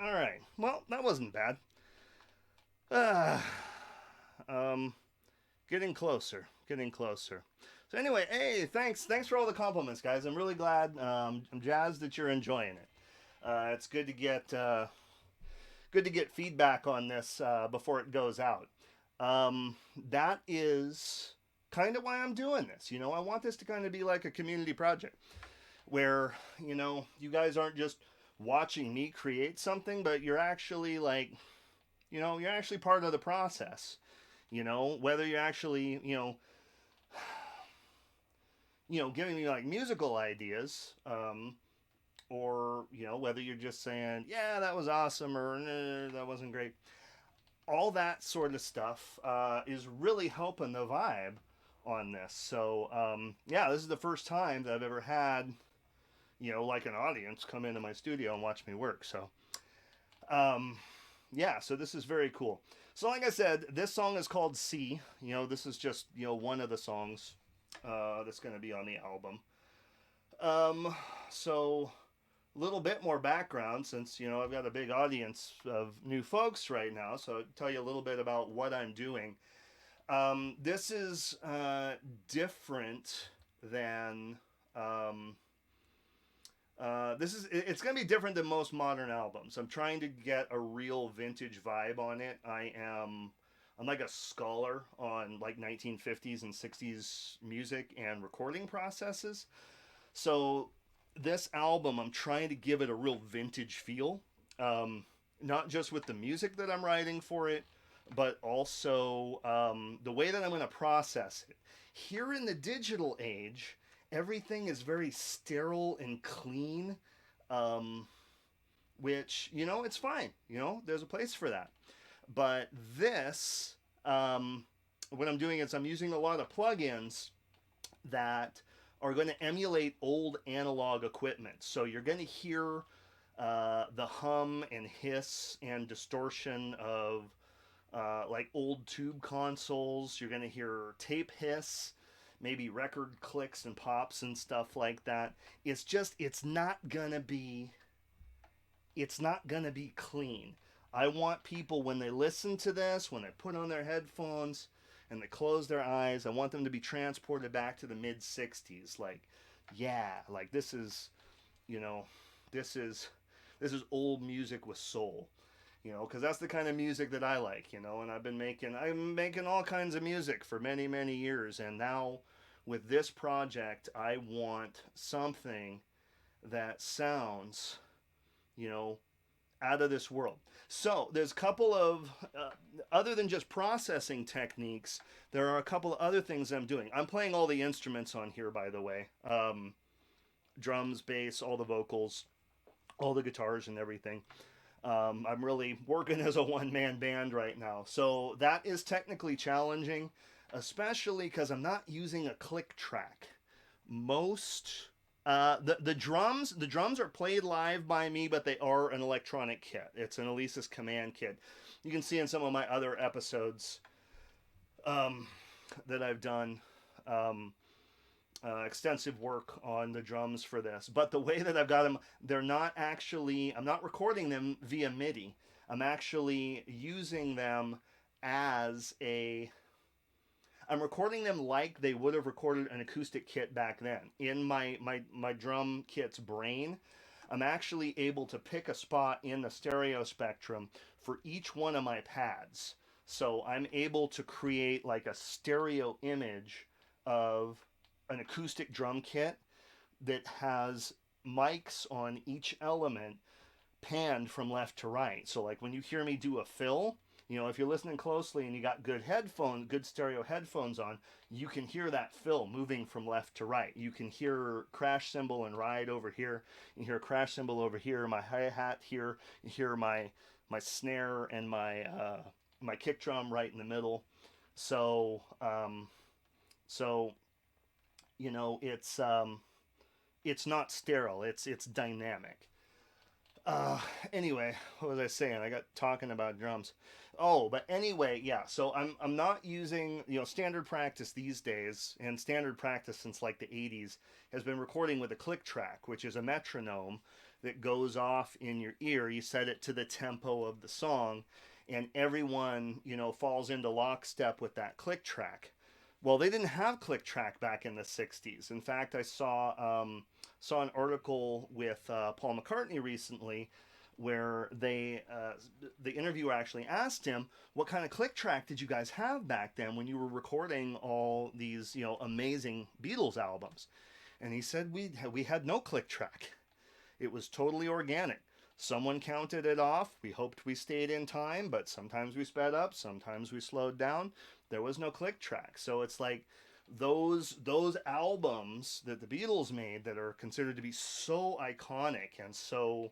All right. Well, that wasn't bad. Uh, um, getting closer. Getting closer. So anyway, hey, thanks for all the compliments, guys. I'm really glad. I'm jazzed that you're enjoying it. It's good to get feedback on this before it goes out. That is kind of why I'm doing this. You know, I want this to kind of be like a community project where, you know, you guys aren't just watching me create something, but you're actually like, you know, you're actually part of the process. You know, whether you're actually, giving me like musical ideas, or whether you're just saying, yeah, that was awesome, or nah, that wasn't great. All that sort of stuff is really helping the vibe on this. So yeah, this is the first time that I've ever had like an audience come into my studio and watch me work. So yeah, so this is very cool. So like I said, this song is called C. This is just one of the songs that's going to be on the album. So a little bit more background, since I've got a big audience of new folks right now, so I'll tell you a little bit about what I'm doing. This is different than it's going to be different than most modern albums. I'm trying to get a real vintage vibe on it. I'm like a scholar on like 1950s and 60s music and recording processes. So this album, I'm trying to give it a real vintage feel. Not just with the music that I'm writing for it, but also the way that I'm going to process it. Here in the digital age, everything is very sterile and clean, which, it's fine. There's a place for that. But this, what I'm doing is I'm using a lot of plugins that are going to emulate old analog equipment. So you're going to hear the hum and hiss and distortion of like old tube consoles. You're going to hear tape hiss, maybe record clicks and pops and stuff like that. It's not going to be clean. I want people, when they listen to this, when they put on their headphones and they close their eyes, I want them to be transported back to the mid 60s. Like, yeah, like this is old music with soul, because that's the kind of music that I like, and I'm making all kinds of music for many, many years. And now with this project, I want something that sounds, out of this world. So there's a couple of, other than just processing techniques, there are a couple of other things I'm doing. I'm playing all the instruments on here, by the way. Drums, bass, all the vocals, all the guitars and everything. I'm really working as a one-man band right now. So that is technically challenging, especially because I'm not using a click track. The drums are played live by me, but they are an electronic kit. It's an Alesis Command kit. You can see in some of my other episodes that I've done extensive work on the drums for this. But the way that I've got them, I'm not recording them via MIDI. I'm actually using them I'm recording them like they would have recorded an acoustic kit back then. In my drum kit's brain, I'm actually able to pick a spot in the stereo spectrum for each one of my pads. So I'm able to create like a stereo image of an acoustic drum kit that has mics on each element panned from left to right. So like when you hear me do a fill, if you're listening closely and you got good stereo headphones on, you can hear that fill moving from left to right. You can hear crash cymbal and ride over here. You hear crash cymbal over here, my hi-hat here. You hear my snare and my kick drum right in the middle. So it's not sterile. It's dynamic. Anyway, what was I saying? I got talking about drums. Oh, but anyway, yeah. So I'm not using standard practice these days, and standard practice since like the 80s has been recording with a click track, which is a metronome that goes off in your ear. You set it to the tempo of the song, and everyone, falls into lockstep with that click track. Well, they didn't have click track back in the 60s. In fact, I saw an article with Paul McCartney recently where the interviewer actually asked him, what kind of click track did you guys have back then when you were recording all these, amazing Beatles albums? And he said, we had no click track. It was totally organic. Someone counted it off. We hoped we stayed in time, but sometimes we sped up, sometimes we slowed down. There was no click track. So it's like those albums that the Beatles made that are considered to be so iconic and so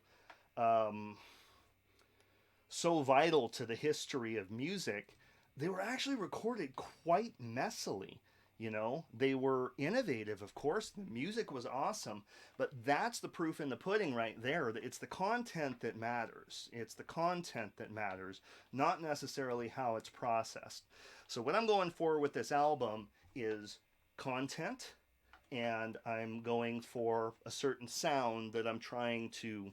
vital to the history of music, they were actually recorded quite messily. They were innovative, of course. The music was awesome, but that's the proof in the pudding right there. It's the content that matters. It's the content that matters, not necessarily how it's processed. So what I'm going for with this album is content, and I'm going for a certain sound that I'm trying to,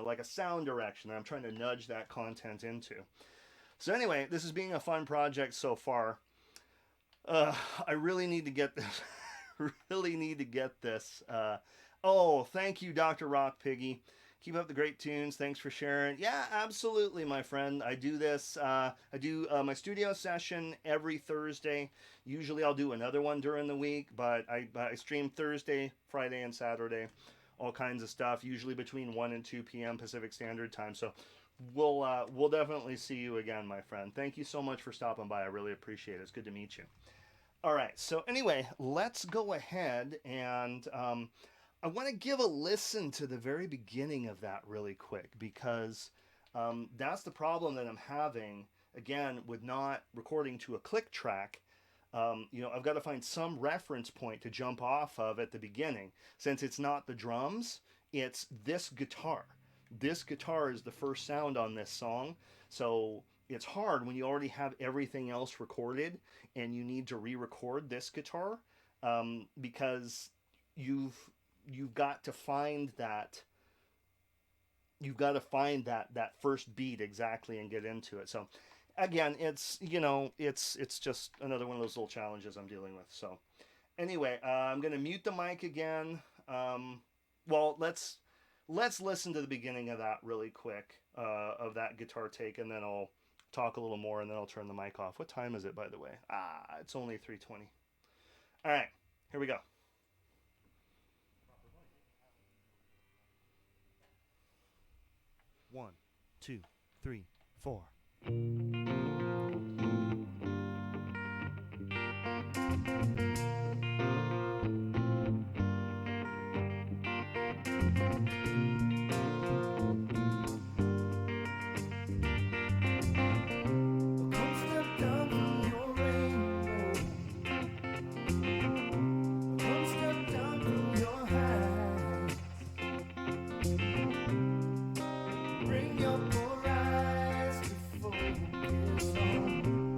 like a sound direction that I'm trying to nudge that content into. So anyway, this is being a fun project so far. I really need to get this. Really need to get this. Oh, thank you, Dr. Rock Piggy. Keep up the great tunes. Thanks for sharing. Yeah, absolutely, my friend. I do this. I do my studio session every Thursday. Usually I'll do another one during the week, but I stream Thursday, Friday, and Saturday. All kinds of stuff, usually between 1 and 2 p.m. Pacific Standard Time. So we'll definitely see you again, my friend. Thank you so much for stopping by. I really appreciate it. It's good to meet you. All right. So anyway, let's go ahead and I want to give a listen to the very beginning of that really quick, because that's the problem that I'm having, again, with not recording to a click track. I've got to find some reference point to jump off of at the beginning. Since it's not the drums, it's this guitar. This guitar is the first sound on this song. So it's hard when you already have everything else recorded and you need to re-record this guitar, because you've got to find that that first beat exactly and get into it. So again, it's just another one of those little challenges I'm dealing with. So anyway, I'm going to mute the mic again. Well, let's listen to the beginning of that really quick, of that guitar take, and then I'll talk a little more, and then I'll turn the mic off. What time is it, by the way? It's only 3:20. All right, here we go. 1, 2, 3, 4.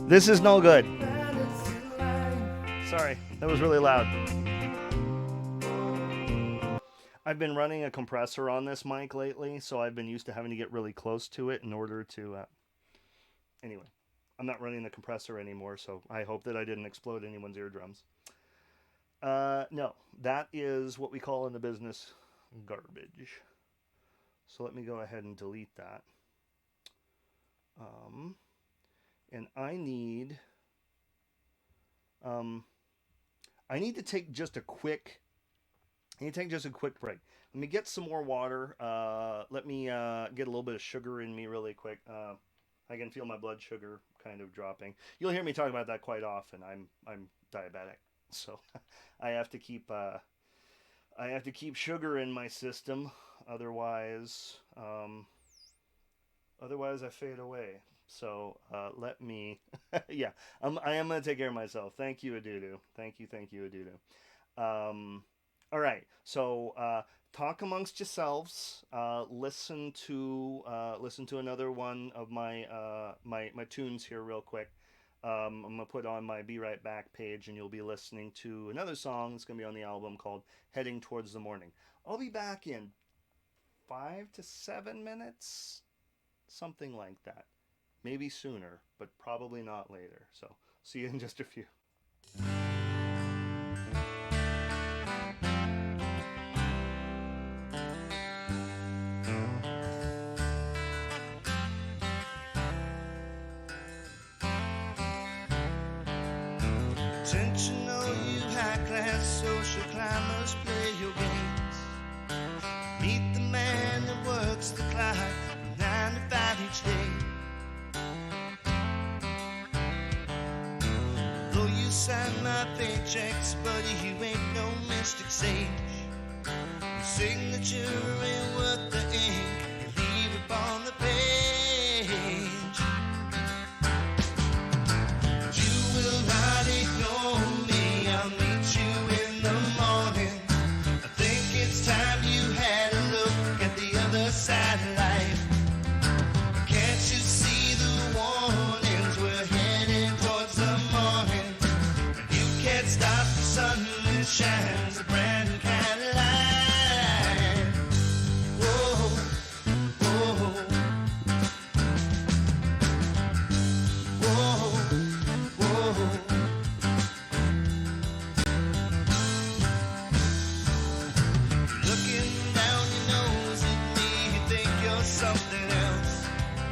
This is no good. Sorry, that was really loud. I've been running a compressor on this mic lately, so I've been used to having to get really close to it in order to... Anyway, I'm not running the compressor anymore, so I hope that I didn't explode anyone's eardrums. No, that is what we call in the business garbage. So let me go ahead and delete that. And I need to take just a quick break. Let me get some more water. Let me get a little bit of sugar in me really quick. I can feel my blood sugar kind of dropping. You'll hear me talk about that quite often. I'm diabetic, so I have to keep sugar in my system. Otherwise I fade away. So let me, yeah, I am going to take care of myself. Thank you, Adudu. Thank you, Adudu. All right, so talk amongst yourselves. Listen to another one of my my tunes here real quick. I'm going to put on my Be Right Back page, and you'll be listening to another song that's going to be on the album called Heading Towards the Morning. I'll be back in 5 to 7 minutes, something like that. Maybe sooner, but probably not later. So see you in just a few. Attention, all you high-class social climbers, play your games. Meet the man that works the clock from 9 to 5 each day. Though you sign my paychecks, buddy, you ain't no mystic sage. Your signature ain't worth the ink you leave upon the page. You will not ignore me, I'll meet you in the morning. I think it's time you had a look at the other side of life. Can't you see the warnings? We're heading towards the morning. You can't stop the sun that shines a brand new kind of light. Whoa, whoa, whoa, whoa. Looking down your nose at me, you think you're something else.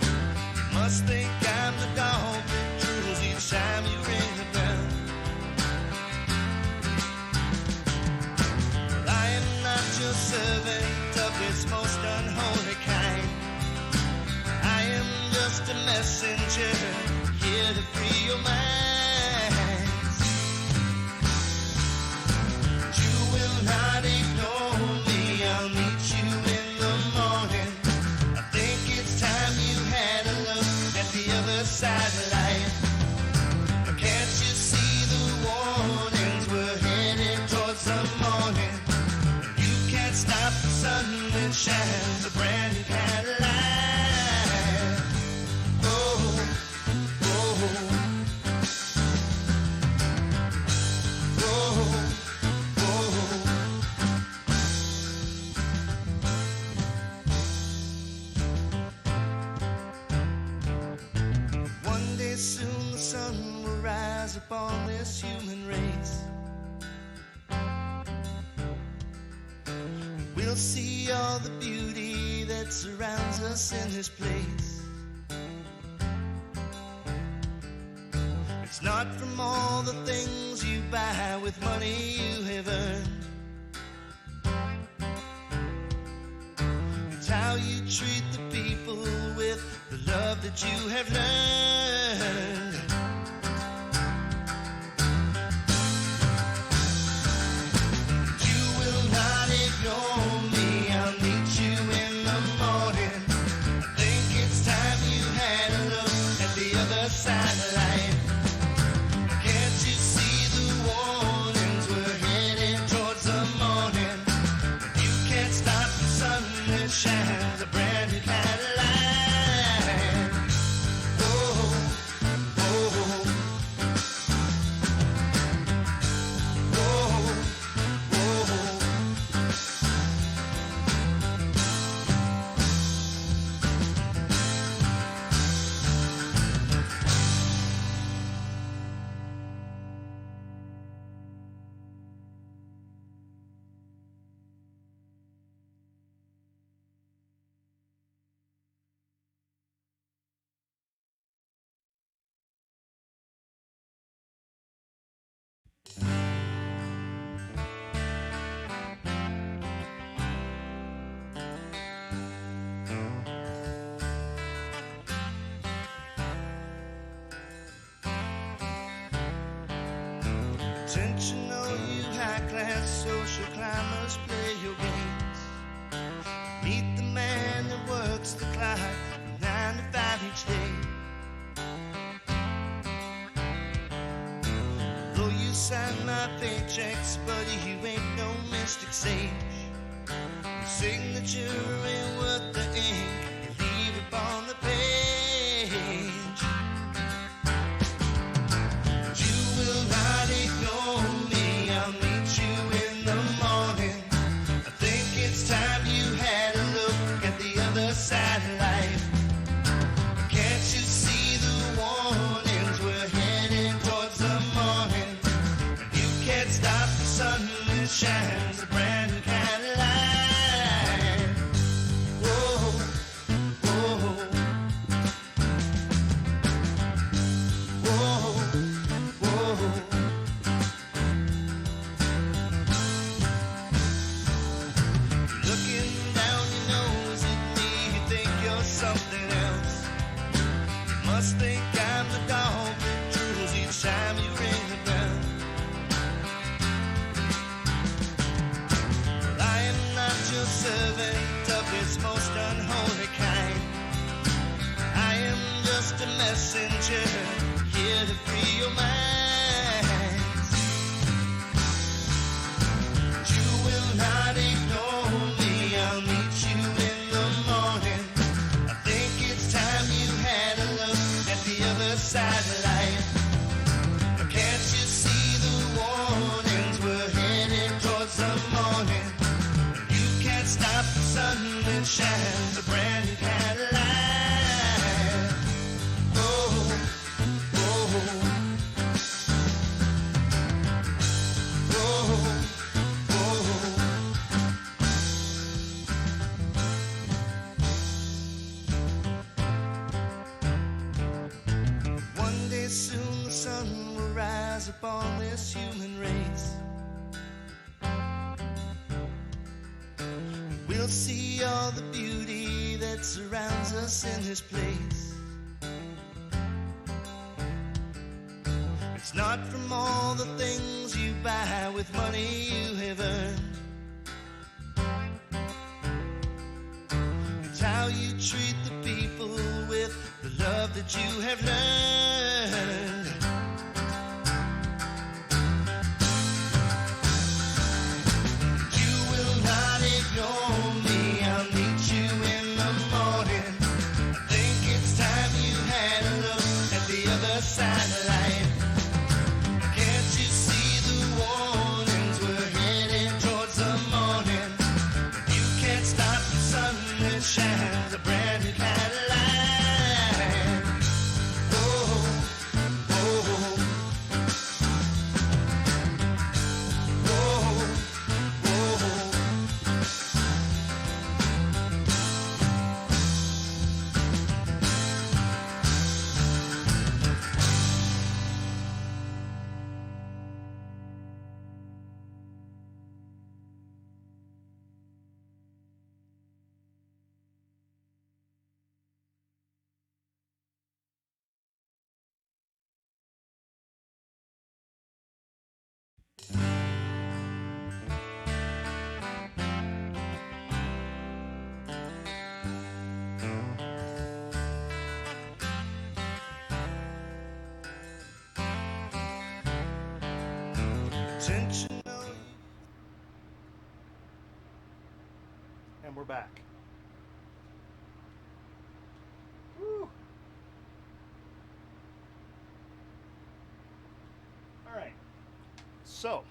You must think I'm the dog that drools each time you ring the bell. Well, I am not your servant of this most unholy kind. I am just a messenger here to free your minds. You will not ignore me, I'll meet you in the morning. I think it's time you had a look at the other side of life. Can't you see the warnings? We're headed towards the morning. You can't stop the sun that shines a brand new kind of light. Oh, oh, oh, oh. One day soon the sun will rise upon this human race. We'll see all the beauty that surrounds us in this place. It's not from all the things you buy with money you have earned. It's how you treat the people with the love that you have learned. You will not ignore me, I'll meet you in the morning. I think it's time you had a look at the other side of life. Can't you see the warnings? We're headed towards the morning. You can't stop the sun that shines a brand new kind of light. Oh, oh, oh, oh. Attention, all you high-class social climbers, play your games. Meet the man that works the clock from 9 to 5 each day. Though you sign my paychecks, buddy, you ain't no mystic sage. Your signature ain't worth the ink you leave upon the page. You will not ignore me, I'll meet you in the morning. I think it's time you had a look that shines a brand new kind of light. Whoa, whoa, whoa, whoa. Looking down your nose at me, you think you're something else. You must think I'm the dog that drools each time you ring the bell. Well, I am not your servant of this most unholy kind. I am just a messenger here to free your minds. You will not ignore me, I'll meet you in the morning. I think it's time you had a look at the other side of life. Can't you see the warnings? We're headed towards the morning. You can't stop the sun that shines a brand new kind of light. Oh, oh, oh, oh. One day soon the sun will rise upon this human race. We'll see all the beauty that surrounds us in this place. It's not from all the things you buy with money you have earned. It's how you treat the people with the love that you have learned. You will not ignore me, I'll meet you in the morning. I think it's time you had a look at the other side of life. Can't you see the warnings? We're headed towards the morning. You can't stop the sun that shines a brand new kind of light. Oh, oh, oh, oh. Intentional. And we're back. Woo. All right. So,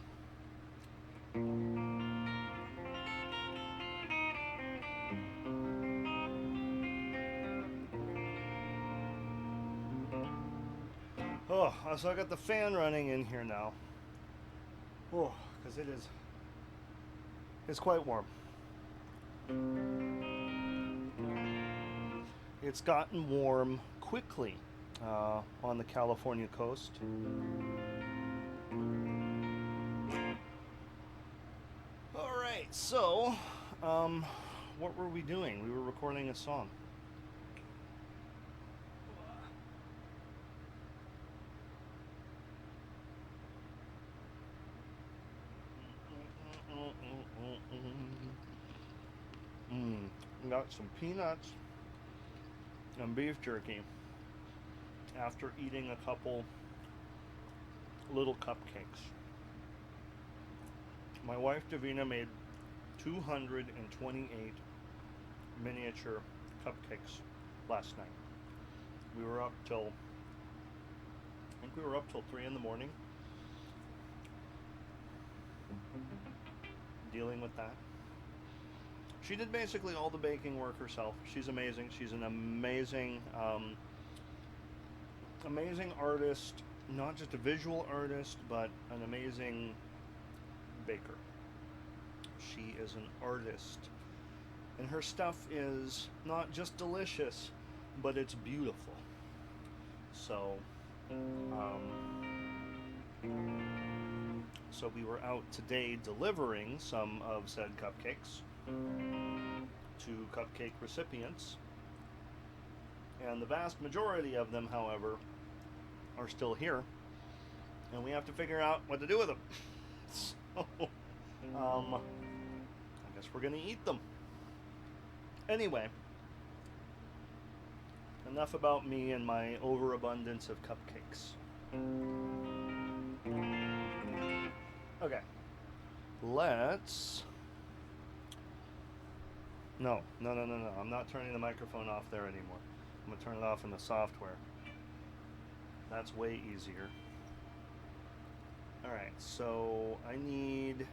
so I got the fan running in here now. Oh, because it's quite warm. It's gotten warm quickly on the California coast. All right, so what were we doing? We were recording a song. Got some peanuts and beef jerky after eating a couple little cupcakes. My wife Davina made 228 miniature cupcakes last night. We were up till, I think we were up till 3 in the morning dealing with that. She did basically all the baking work herself. She's amazing. She's an amazing artist, not just a visual artist, but an amazing baker. She is an artist. And her stuff is not just delicious, but it's beautiful. So, so we were out today delivering some of said cupcakes to cupcake recipients. And the vast majority of them, however, are still here. And we have to figure out what to do with them. So, I guess we're going to eat them. Anyway, enough about me and my overabundance of cupcakes. Okay, let's... No. I'm not turning the microphone off there anymore. I'm going to turn it off in the software. That's way easier. Alright, so I need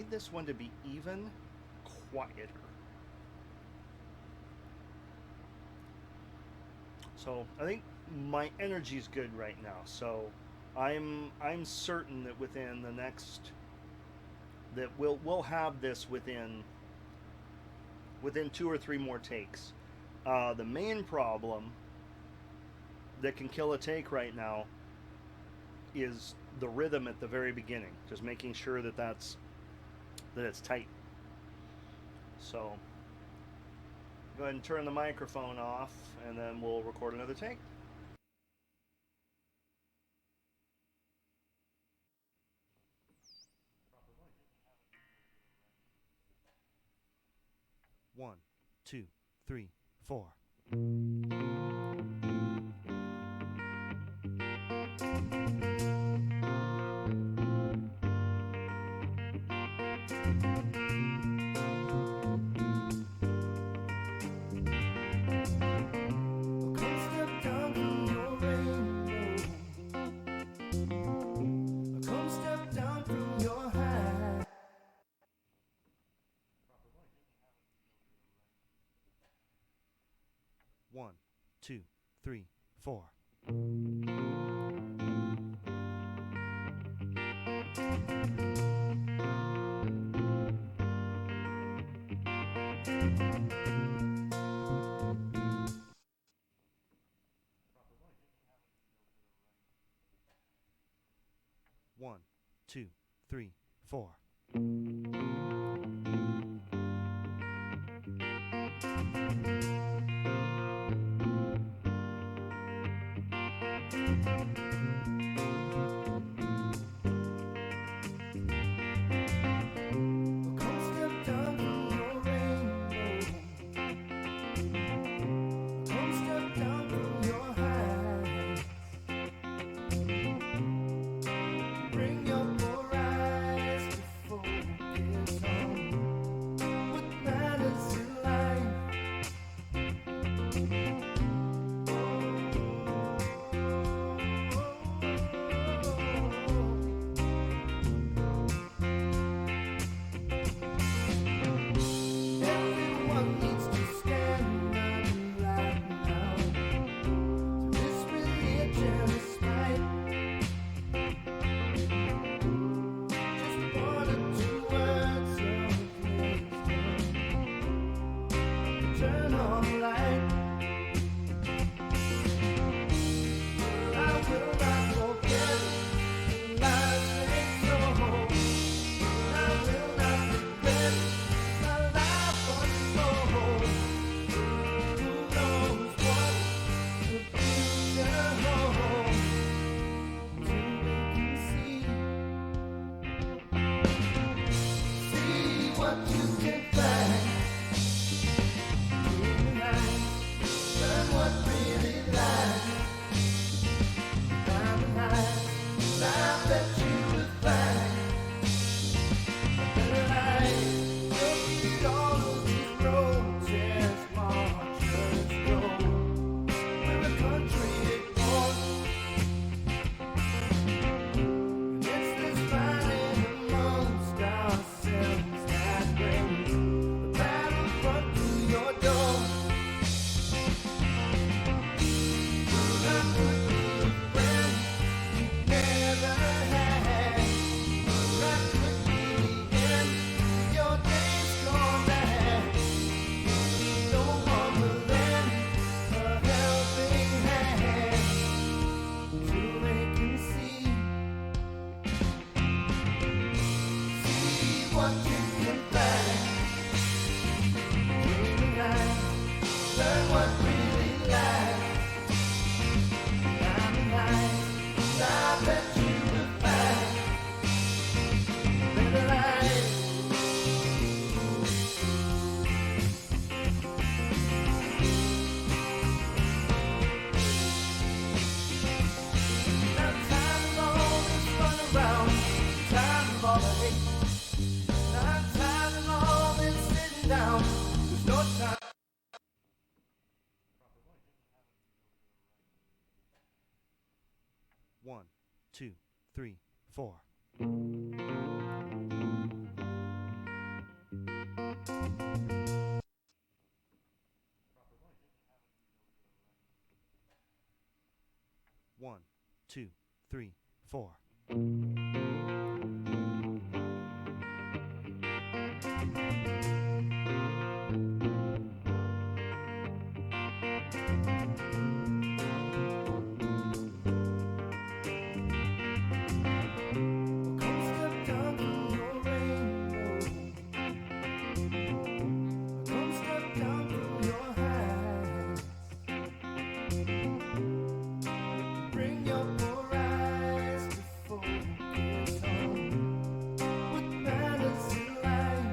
this one to be even quieter. So I think my energy's good right now. So I'm certain that within the next that we'll have this within 2 or 3 more takes. The main problem that can kill a take right now is the rhythm at the very beginning. Just making sure that it's tight. So go ahead and turn the microphone off, and then we'll record another take. One, two, three, four. One, two, three, four. One, two, three, four. Bring your poor eyes to focus. bet you will find better life. Now time is all this run around, time of all the hate. Now time is all this sitting down, there's no time. One, two, three, four. One, two, three, four. Come step down through your rainbow. Come step down through your heights. Bring your poor eyes to focus on what matters in life.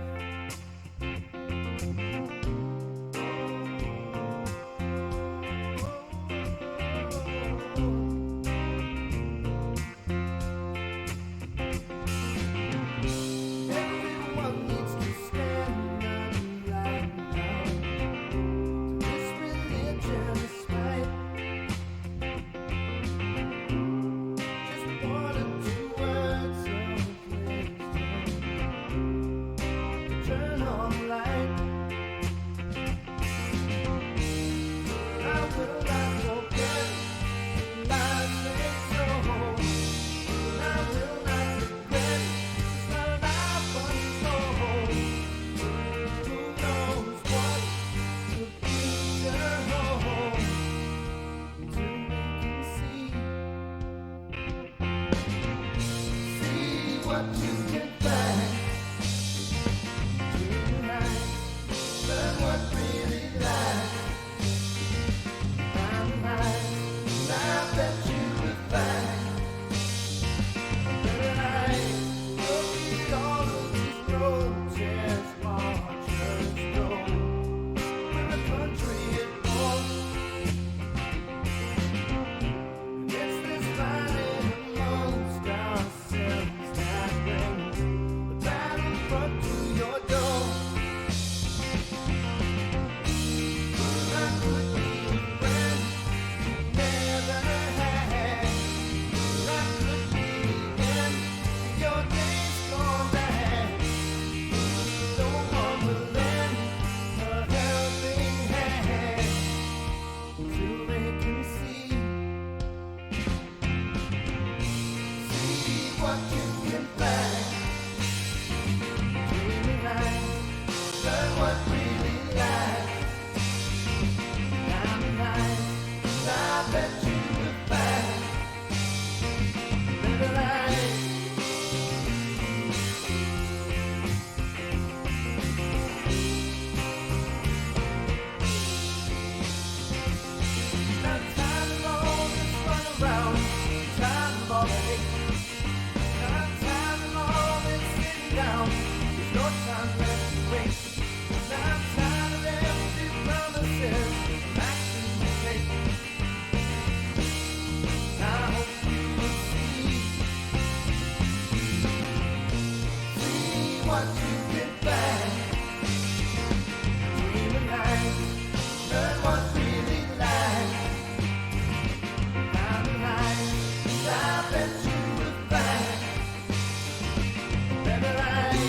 Everyone needs to stand up right now. This religion is right. Just one or two words of wisdom. Turn on the light. I will not forget life made so whole. I will not regret my life untold. Who knows what the future holds? Till we can see what you can find. Tonight, learn what really lies. I'm right, and I bet you will find better life. Look at all of these protest marchers go. We're a country at war. It's this fighting amongst ourselves that brings the battlefront to your door. I could be a friend you never had. I could be the end of your days gone bad. No one will lend a helping hand till they can see what you can find. Dreaming life, learn what really lies. I'm alive, and I bet you will find better life. Now time is all this run around, time of all the hate. Now time is all this sitting down, there's no time left to waste. Now time of empty promises, action to take. I hope you will see what you can find. Dream a life, learn what really lies. I'm alive, and I bet you will find better life.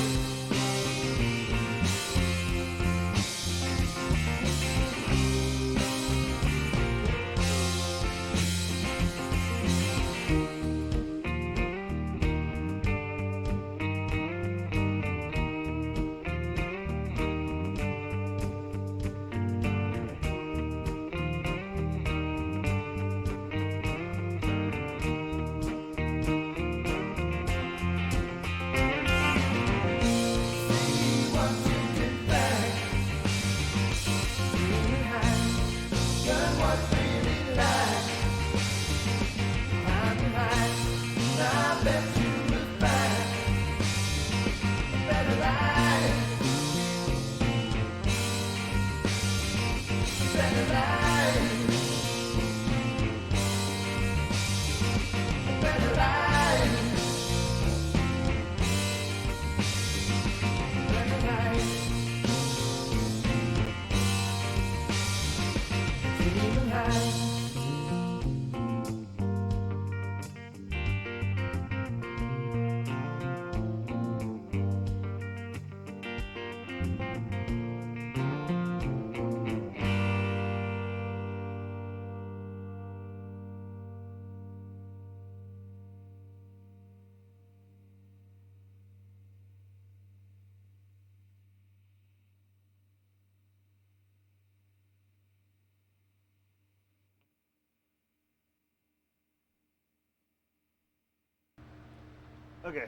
Okay,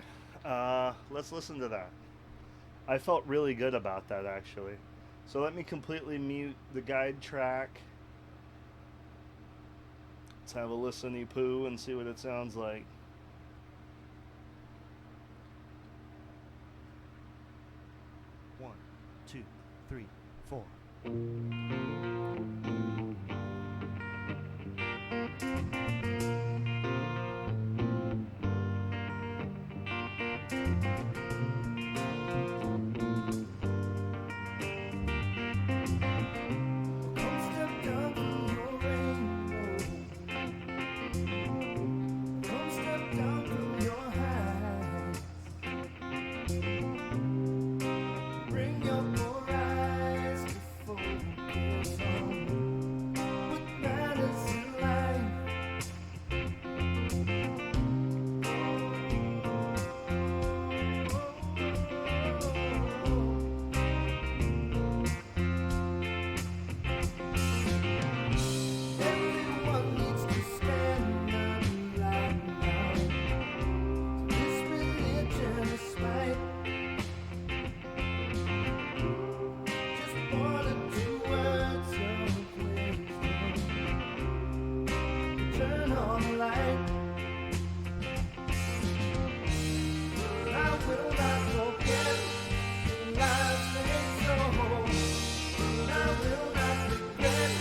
let's listen to that. I felt really good about that actually. So let me completely mute the guide track. Let's have a listen-y poo and see what it sounds like. One, two, three, four. Come step down from your rainbow. Come step down from your heights. Bring your poor eyes to focus on what matters in life. Everyone needs to stand up right now. This religion is right. Just one or two words of wisdom. Turn on the light. I will not forget the lives they show. I will not regret.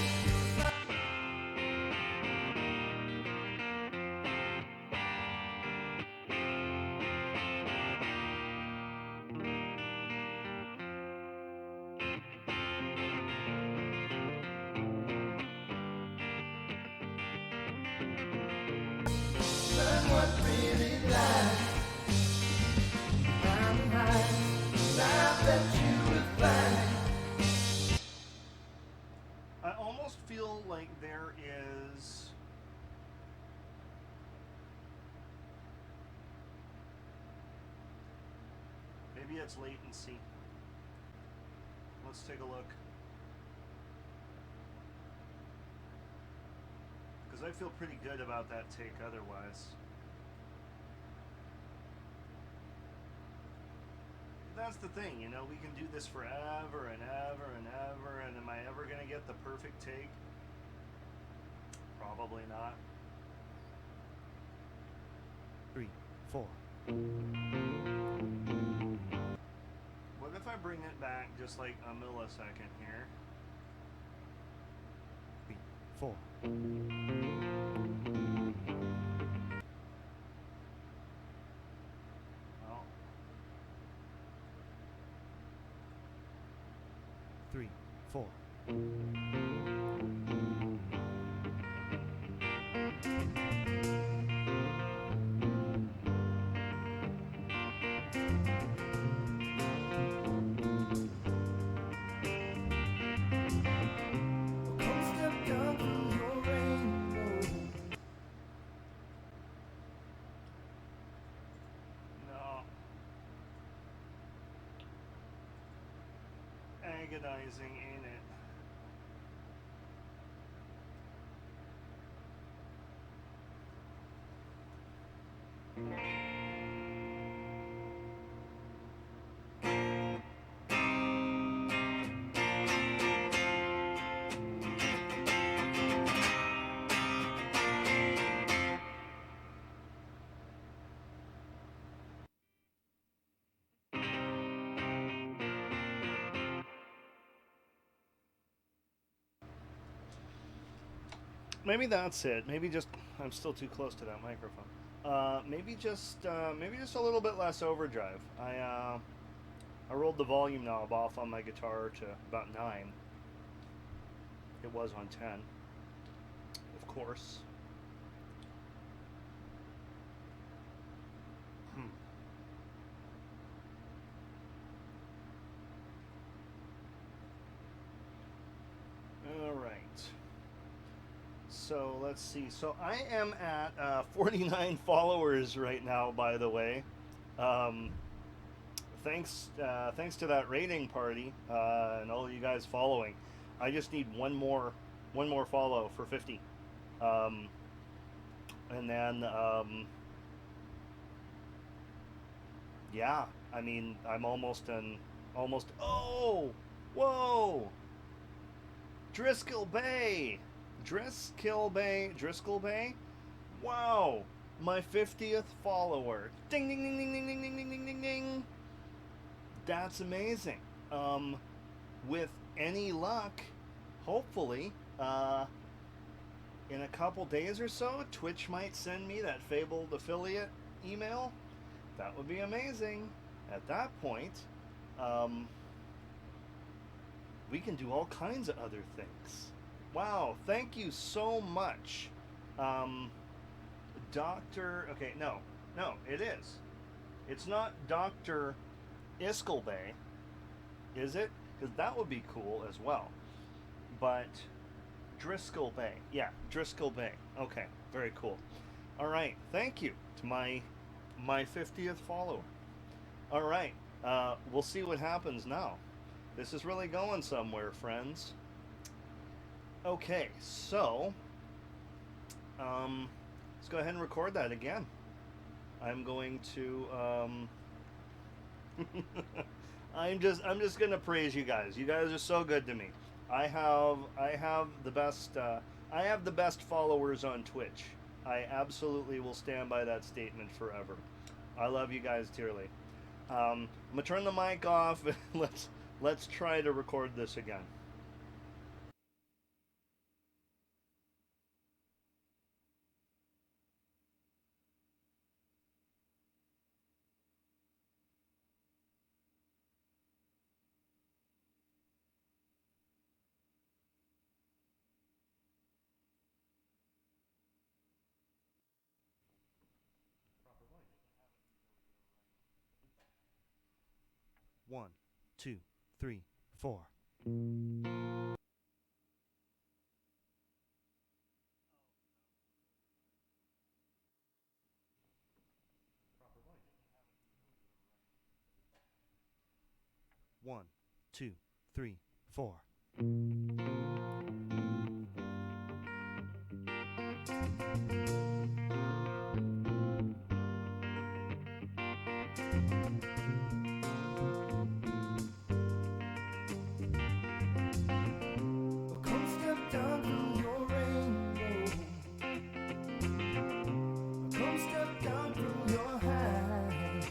Learn what really lies behind the eyes. Now that you will find. I almost feel like there is maybe it's latency. Let's take a look. Because I feel pretty good about that take otherwise. That's the thing, you know, we can do this forever and ever and ever, and am I ever going to get the perfect take? Probably not. 3, 4. What if I bring it back just like a millisecond here? 3, 4. Well, 3, 4. Come step down from your rainbow. no. Agonizing, ain't it? Maybe that's it. Maybe just I'm still too close to that microphone. Maybe just a little bit less overdrive. I rolled the volume knob off on my guitar to about 9. It was on 10, of course. All right. So let's see. So I am at 49 followers right now, by the way. Thanks to that rating party and all of you guys following. I just need one more follow for 50, and then Yeah, I mean, I'm almost. Oh, whoa, Driscoll Bay, Driscoll Bay. Wow, my 50th follower. Ding ding ding ding ding ding ding ding ding ding ding. That's amazing. Um, with any luck, hopefully, in a couple days or so, Twitch might send me that fabled affiliate email. That would be amazing. At that point, um, we can do all kinds of other things. Wow, thank you so much. Okay, no, it is. It's not Dr. Iskelbay, is it? Because that would be cool as well. But Driscoll Bay. Yeah, Driscoll Bay. Okay, very cool. All right, thank you to my 50th follower. All right, we'll see what happens now. This is really going somewhere, friends. Okay, so let's go ahead and record that again. I'm going to I'm just gonna praise you guys. You guys are so good to me. I have the best followers on Twitch. I absolutely will stand by that statement forever. I love you guys dearly. I'm gonna turn the mic off. Let's try to record this again. One, two, three, four. One, two, three, four. Come step down through your rainbow. Come step down through your heights.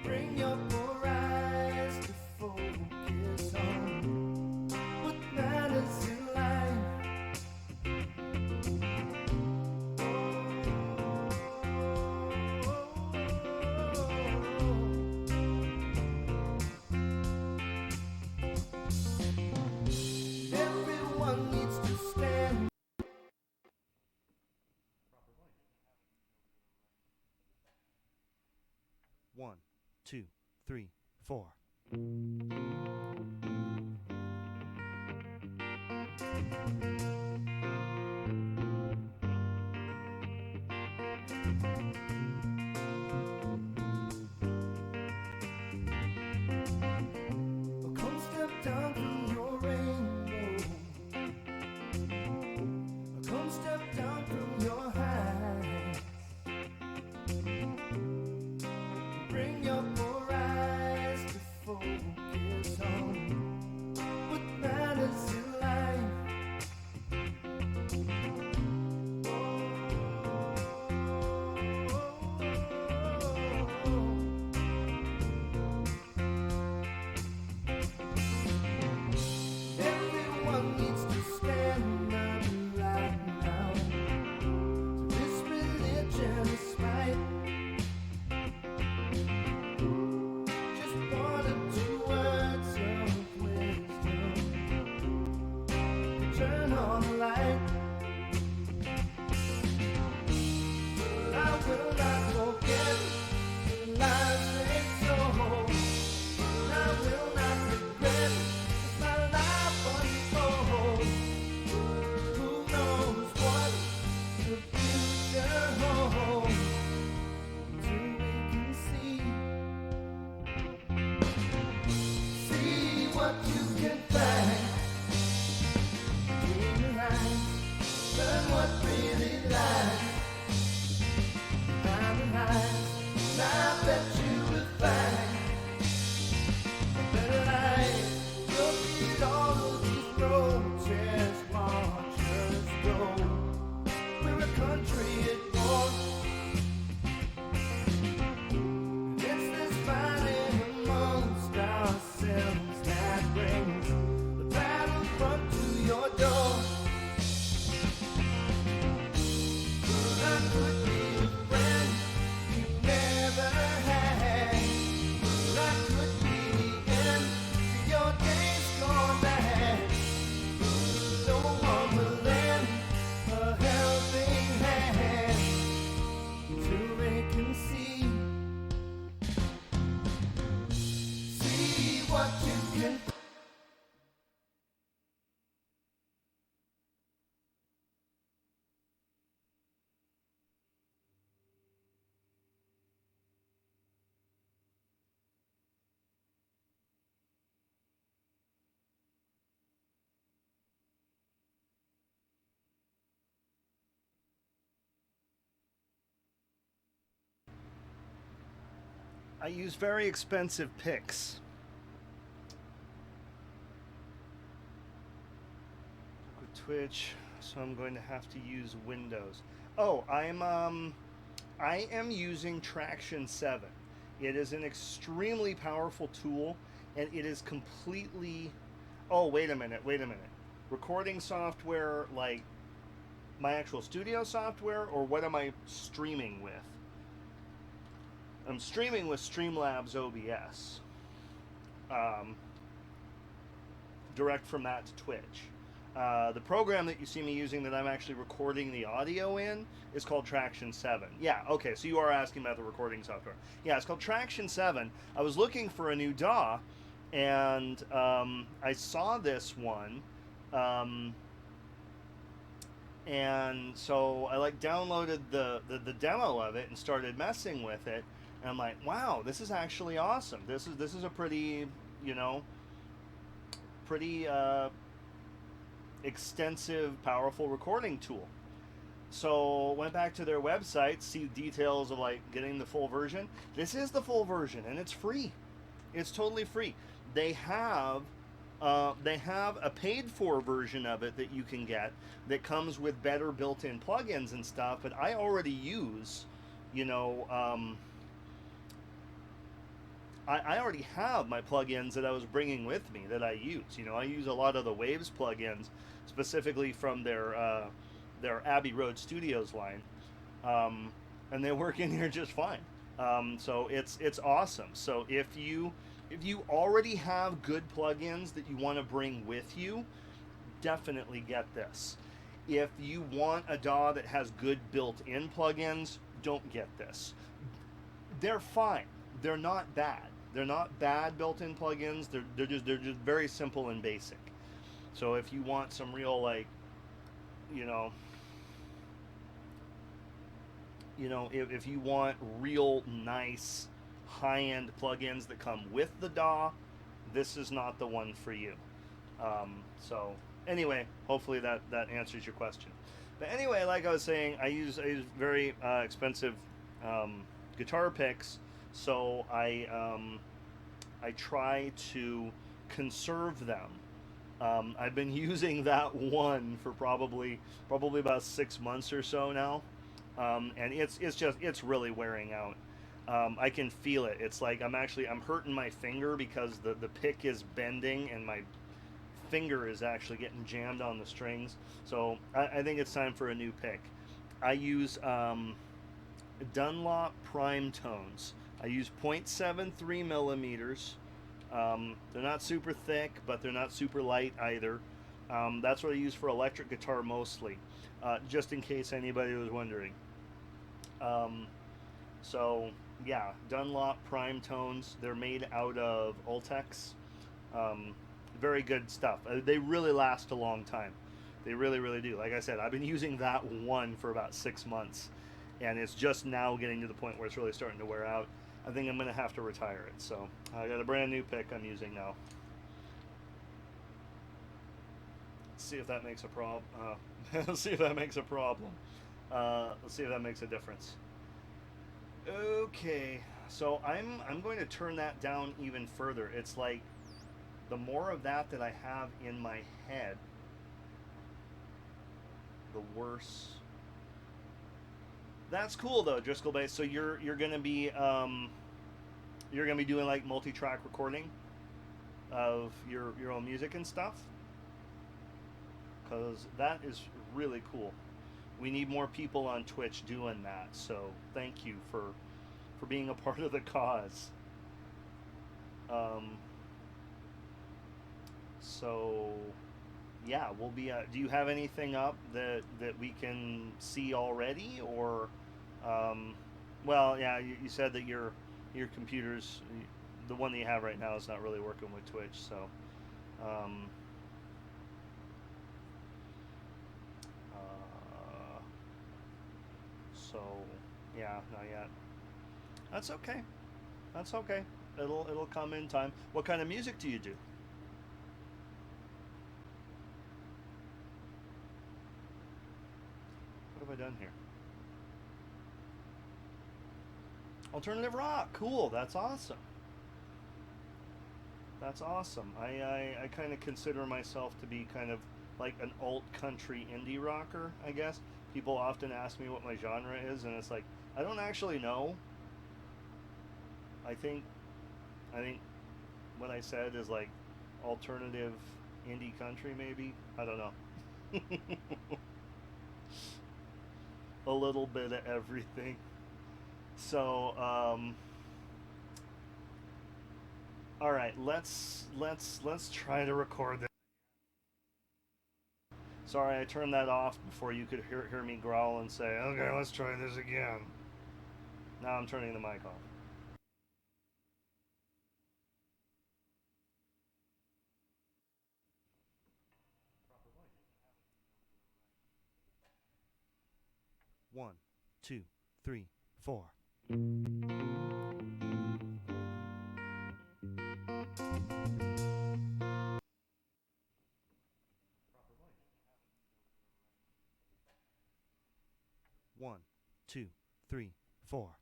Bring your poor eyes to focus on what matters in life. Everyone needs to stand. One, two, three, four. Come step down through your rainbow. Come step down through your heights. Bring your poor eyes to focus on what matters in life. Everyone needs to stand up right now. So this religion is right. Just one or two words of wisdom. Turn on the light. I will not forget the lies they told. I will not regret as my life unfolds. Who knows what the future holds? Till we can see what you can find. In your eyes, learn what really lies behind the eyes. I use very expensive picks. With Twitch, so I'm going to have to use Windows. Oh, I am using Traction 7. It is an extremely powerful tool, and it is completely. Oh, wait a minute. Recording software, like my actual studio software, or what am I streaming with? I'm streaming with Streamlabs OBS. Direct from that to Twitch. The program that you see me using that I'm actually recording the audio in is called Traction 7. Yeah, okay, so you are asking about the recording software. Yeah, it's called Traction 7. I was looking for a new DAW, and I saw this one. And so I like downloaded the demo of it and started messing with it. And I'm like, wow, this is actually awesome. This is a pretty, pretty extensive, powerful recording tool. So went back to their website, see details of like getting the full version. This is the full version, and it's free. It's totally free. They have a paid-for version of it that you can get that comes with better built-in plugins and stuff. But I already use, I already have my plugins that I was bringing with me that I use. I use a lot of the Waves plugins, specifically from their Abbey Road Studios line, and they work in here just fine. So it's awesome. So if you already have good plugins that you want to bring with you, definitely get this. If you want a DAW that has good built-in plugins, don't get this. They're fine. They're not bad. They're not bad built-in plugins. They're just very simple and basic. So if you want some real if you want real nice high-end plugins that come with the DAW, this is not the one for you. So anyway, hopefully that answers your question. But anyway, like I was saying, I use very expensive guitar picks, so I try to conserve them. I've been using that one for probably about 6 months or so now, and it's really wearing out. I can feel it. It's like I'm hurting my finger because the pick is bending and my finger is actually getting jammed on the strings. So I think it's time for a new pick. I use Dunlop Prime Tones. I use 0.73 millimeters. They're not super thick, but they're not super light either. That's what I use for electric guitar mostly, just in case anybody was wondering. So yeah, Dunlop Prime Tones. They're made out of Ultex. Very good stuff. They really last a long time. They really, really do. Like I said, I've been using that one for about 6 months, and it's just now getting to the point where it's really starting to wear out. I think I'm going to have to retire it. So I got a brand new pick I'm using now. Let's see if that makes a problem. Let's see if that makes a problem. Let's see if that makes a difference. Okay, so I'm going to turn that down even further. It's like the more of that I have in my head, the worse. That's cool though, Driscoll Bass. So you're gonna be doing like multi-track recording of your own music and stuff, because that is really cool. We need more people on Twitch doing that. So thank you for being a part of the cause. So yeah, we'll be. Do you have anything up that we can see already, or? Well, yeah, you said that your computer's, the one that you have right now, is not really working with Twitch, so. So yeah, not yet. That's okay. That's okay. It'll come in time. What kind of music do you do? What have I done here? Alternative rock. Cool. That's awesome. That's awesome. I kind of consider myself to be kind of like an alt country indie rocker, I guess. People often ask me what my genre is, and it's like, I don't actually know. I think what I said is like alternative indie country, maybe. I don't know. A little bit of everything. So, all right, let's try to record this. Sorry, I turned that off before you could hear me growl and say, okay, let's try this again. Now I'm turning the mic off. One, two, three, four. One, two, three, four.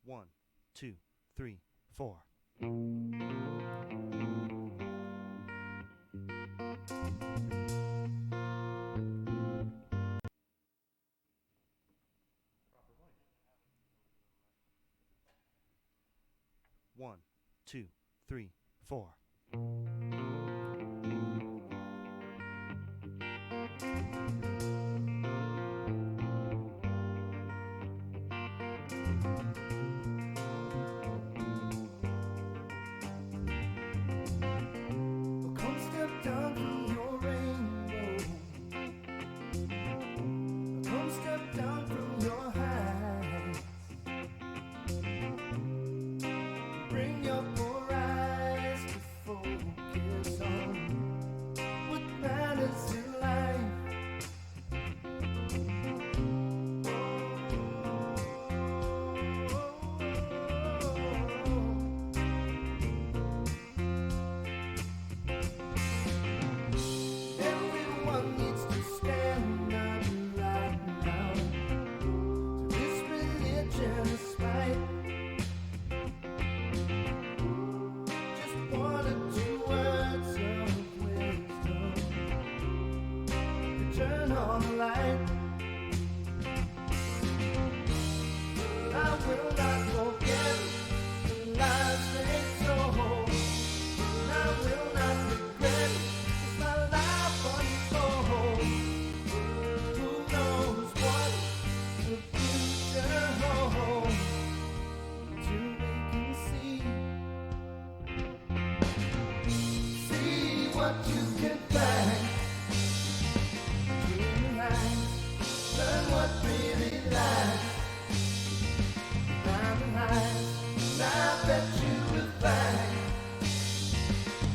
One, two, three, four. One, two, three, four. Come step down from your rainbow. Come step down from your heights. Bring your poor eyes to focus on what matters in life. Everyone needs to stand up right now to this religion's fight. Just one or two words of wisdom to turn on the light. I will not forget the lies they told. I will not regret as my life unfolds. Who knows what the future holds? Till we can see what you can find. Between the lines, learn what really lies. Behind the lines, I bet you will find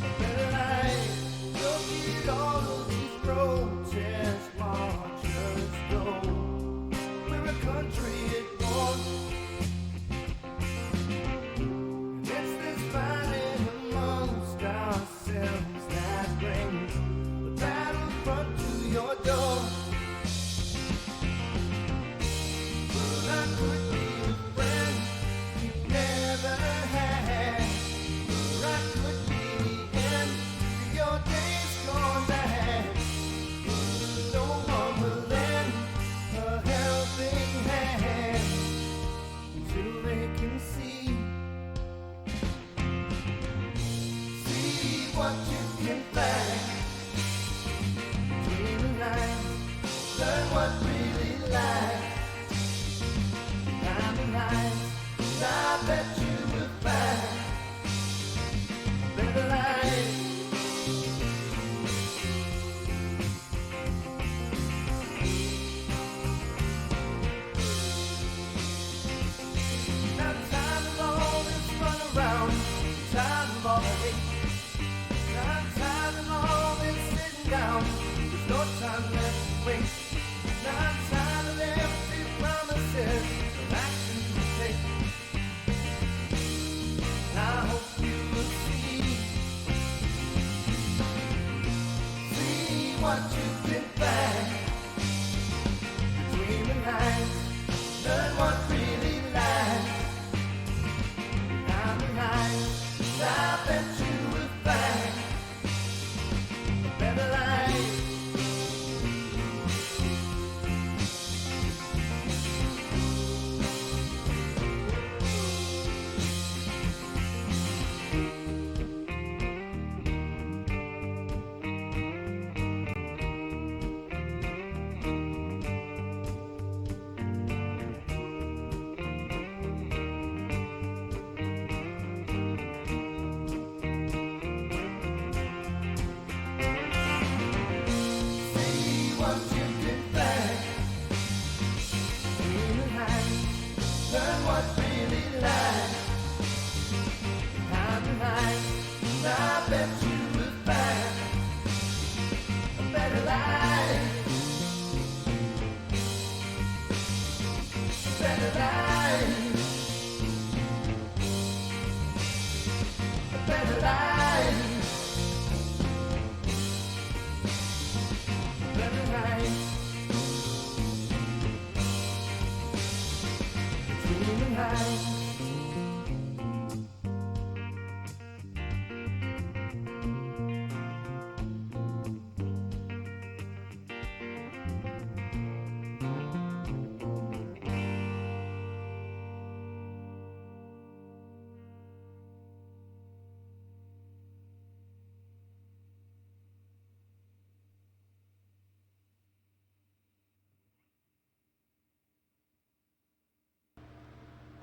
a better life. Look at all of these protest marchers go. We're a country at war. And it's this fighting amongst ourselves that brings the battlefront to your door. But I could be the friend you never had. Or I could be the end to your days gone bad. No one will lend a helping hand until they can see what you can find. Between the lines, learn what really lies. Behind the lines, I bet you will find a better life. Now time of all this run around, time of all the hate. I'm tired of all what you can find between the lines. Learn what really lies behind the lines. I bet you will find a better life. See what you can find between the lines. Learn what really lies behind the lines. I bet you will find a better life. A better life. A better life. Better life. Between the lines.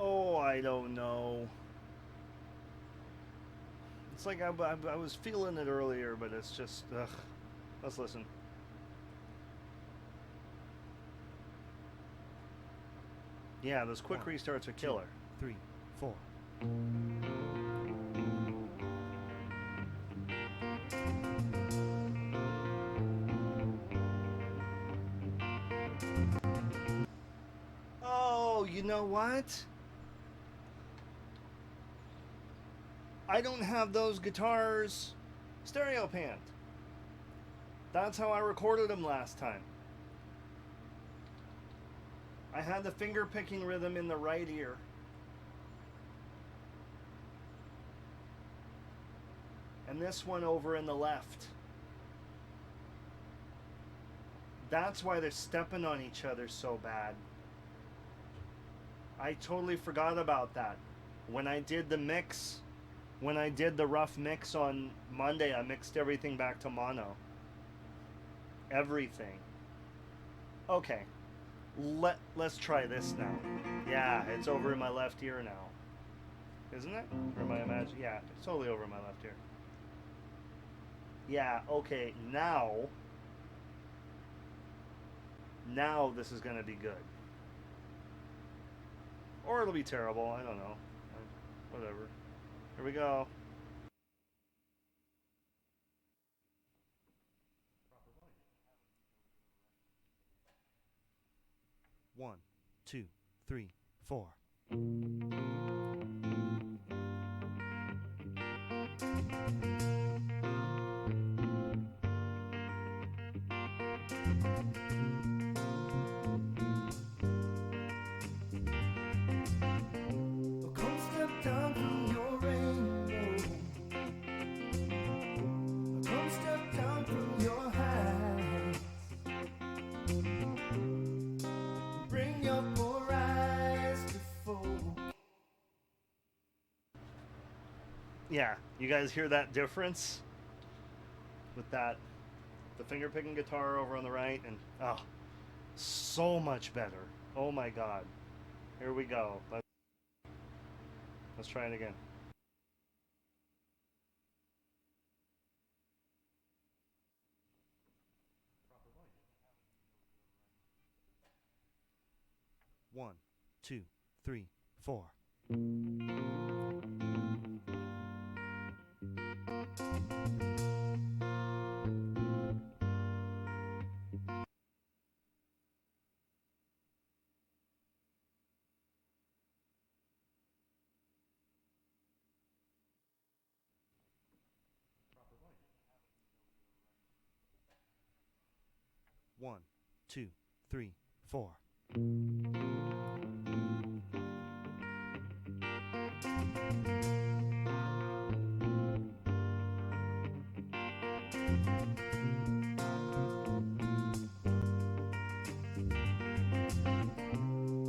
Oh, I don't know. It's like I was feeling it earlier, but it's just, ugh. Let's listen. Yeah, those quick 1, restarts are 2, killer. 3, 4. Oh, you know what? I don't have those guitars stereo panned. That's how I recorded them last time. I had the finger picking rhythm in the right ear. And this one over in the left. That's why they're stepping on each other so bad. I totally forgot about that. When I did the mix, when I did the rough mix on Monday, I mixed everything back to mono. Everything. Okay. Let's try this now. Yeah, it's over in my left ear now. Isn't it? Or am I imagining? Yeah, it's totally over in my left ear. Yeah, okay, now this is gonna be good. Or it'll be terrible, I don't know. Whatever. Here we go. One, 2, 3, 4. Come step down from your rainbow. Come step down from your heights. Bring your poor eyes to folk. Yeah, you guys hear that difference? With that, the finger picking guitar over on the right, and oh, so much better. Oh my god. Here we go. Let's try it again. One, 2, 3, 4. 1, 2, 3, 4.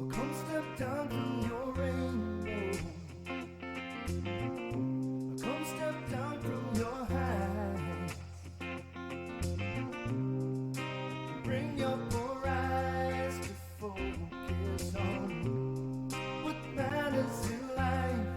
Come step down from your rainbow. Come step down from your heights. Bring your poor eyes to focus on what matters in life.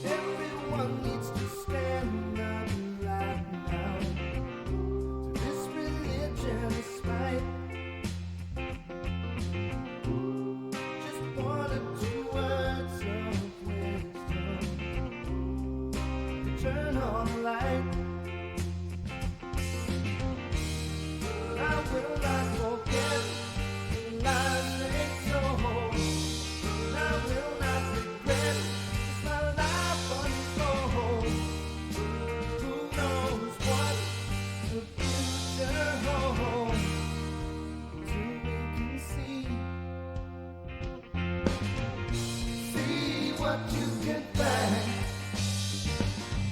Everyone needs to stand up right now to this religion despite just one or two words of wisdom to turn on the light. I will not forget the lies they told. I will not regret as my life unfolds. Who knows what the future holds? Till we can see what you can find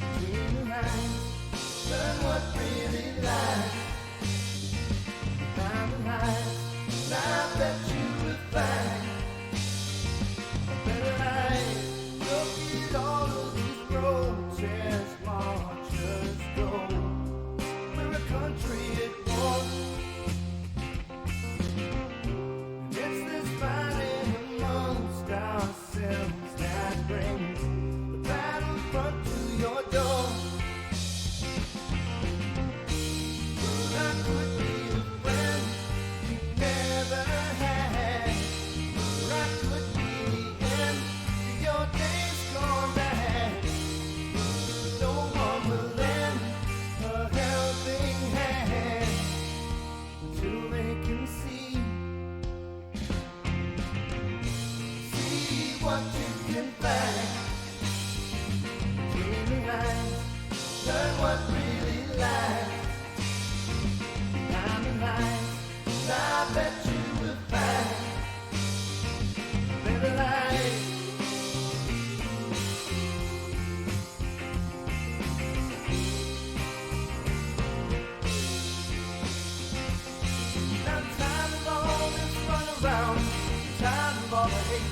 between the lines. Learn what really lies behind the lies. And I bet you will find a better life. Look at all of these protest marchers go. We're a country at war, and it's this fighting amongst ourselves that brings the battlefront to your door. I could be the friend you never had. I could be the end to your days gone bad. No one will lend a helping hand until they can see what you can find between the lines. Learn what really lies behind the lines. And I bet you will find a better life. I'm tired of all this run around, tired of all the hate.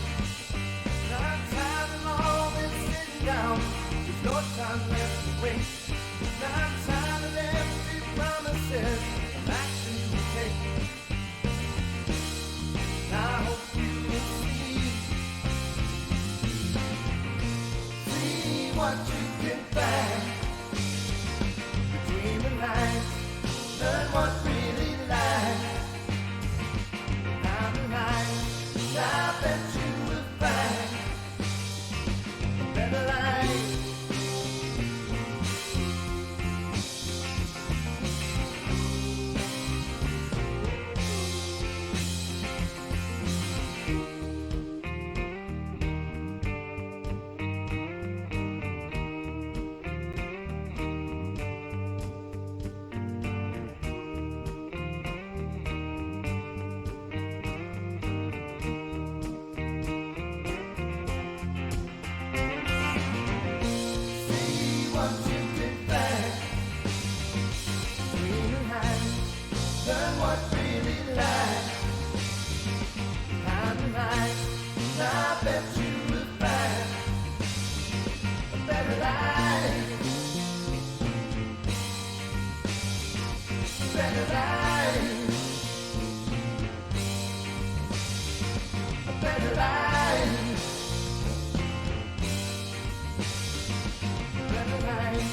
I'm tired of all this sitting down, there's no time left to waste. I'm tired of empty promises and action to take. And I hope you will see what you can find between the lines. Learn what really lies behind the lines. And I bet you will find a better life. See what you can find between the lines. Learn what really lies behind the lines. And I bet you will find a better life. A better life. A better life. Better life.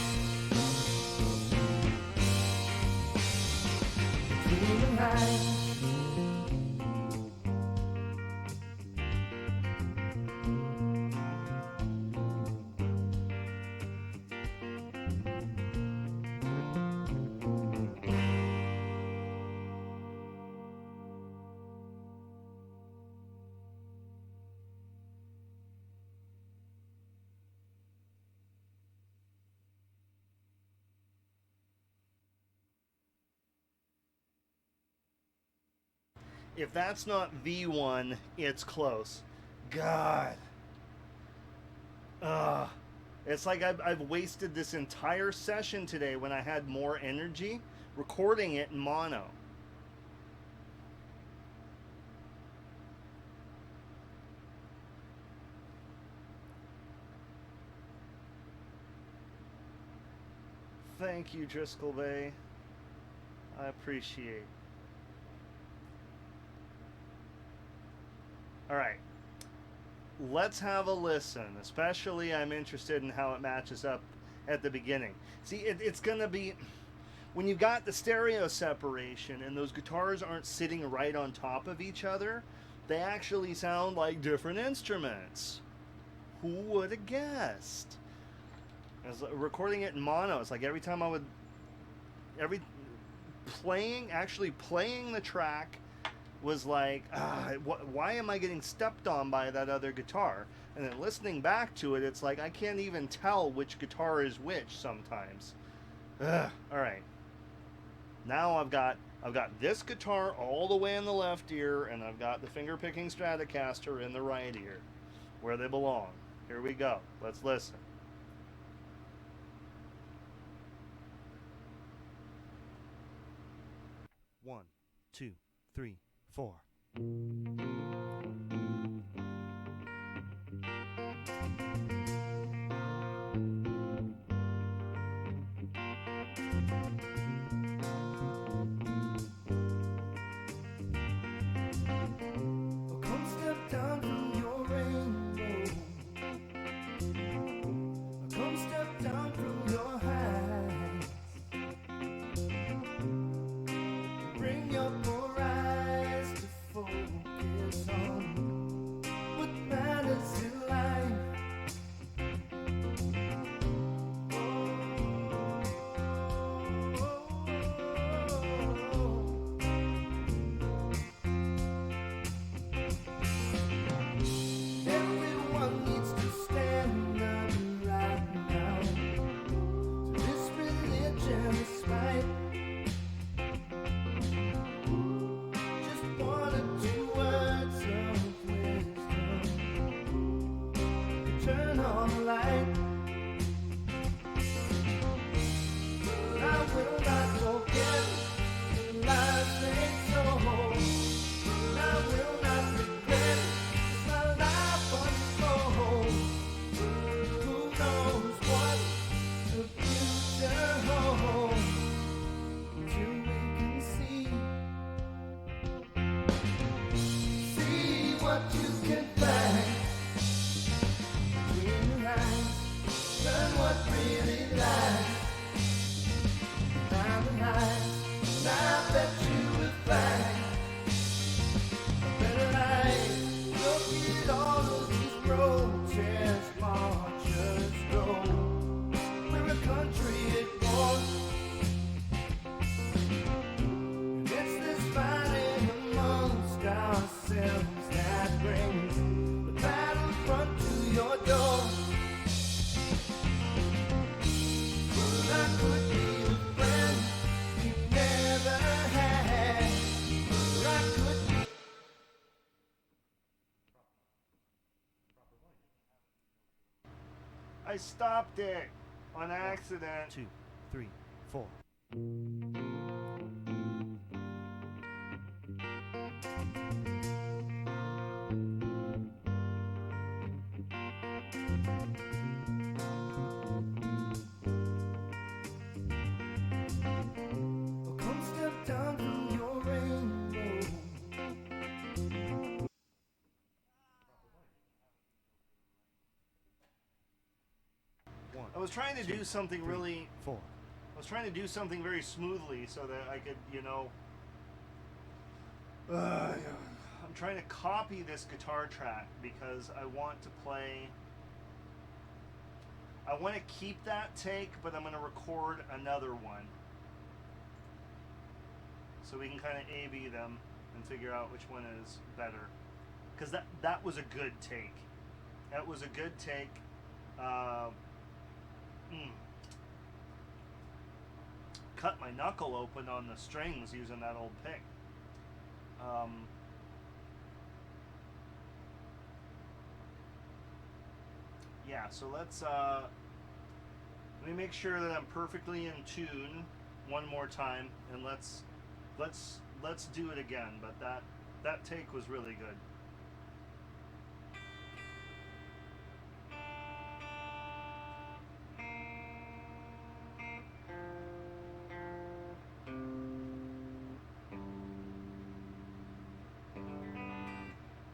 Between the lines. If that's not the one, it's close. God. Ugh. It's like I've wasted this entire session today when I had more energy recording it in mono. Thank you, Driscoll Bay. I appreciate. All right. Let's have a listen. Especially, I'm interested in how it matches up at the beginning. See, it's going to be... When you've got the stereo separation and those guitars aren't sitting right on top of each other, they actually sound like different instruments. Who would have guessed? As recording it in mono, it's like every time I would... Actually playing the track was like, why am I getting stepped on by that other guitar? And then listening back to it, it's like I can't even tell which guitar is which sometimes. All right. Now I've got this guitar all the way in the left ear, and I've got the finger-picking Stratocaster in the right ear, where they belong. Here we go. Let's listen. One, two, three, 4. Come step down from your rainbow. Come step down from your heights. Bring your poor eyes to focus on what matters in life. Everyone needs to stand up right now to this religion despite just one or two words of wisdom. Turn on the light. I will not forget the lies they told. I will not regret as my life unfolds. Who knows what the future holds until we can see what you can find between your eyes. Learn what really lies behind the lies. And I bet you will find a better life. Look at all of these protest marchers go. We're a country at war, and it's this fighting amongst ourselves that brings the battlefront to your door. Well, I could be the friend you never had, or I could be. I stopped it on accident. 2, 3, 4. Come step down from your rainbow. I was trying to do something really... 4. I was trying to do something very smoothly so that I could, I'm trying to copy this guitar track because I want to play... I want to keep that take, but I'm going to record another one. So we can kind of A-B them and figure out which one is better. Because that was a good take. That was a good take. Cut my knuckle open on the strings using that old pick. yeah, so let's let me make sure that I'm perfectly in tune one more time, and let's do it again. But that take was really good.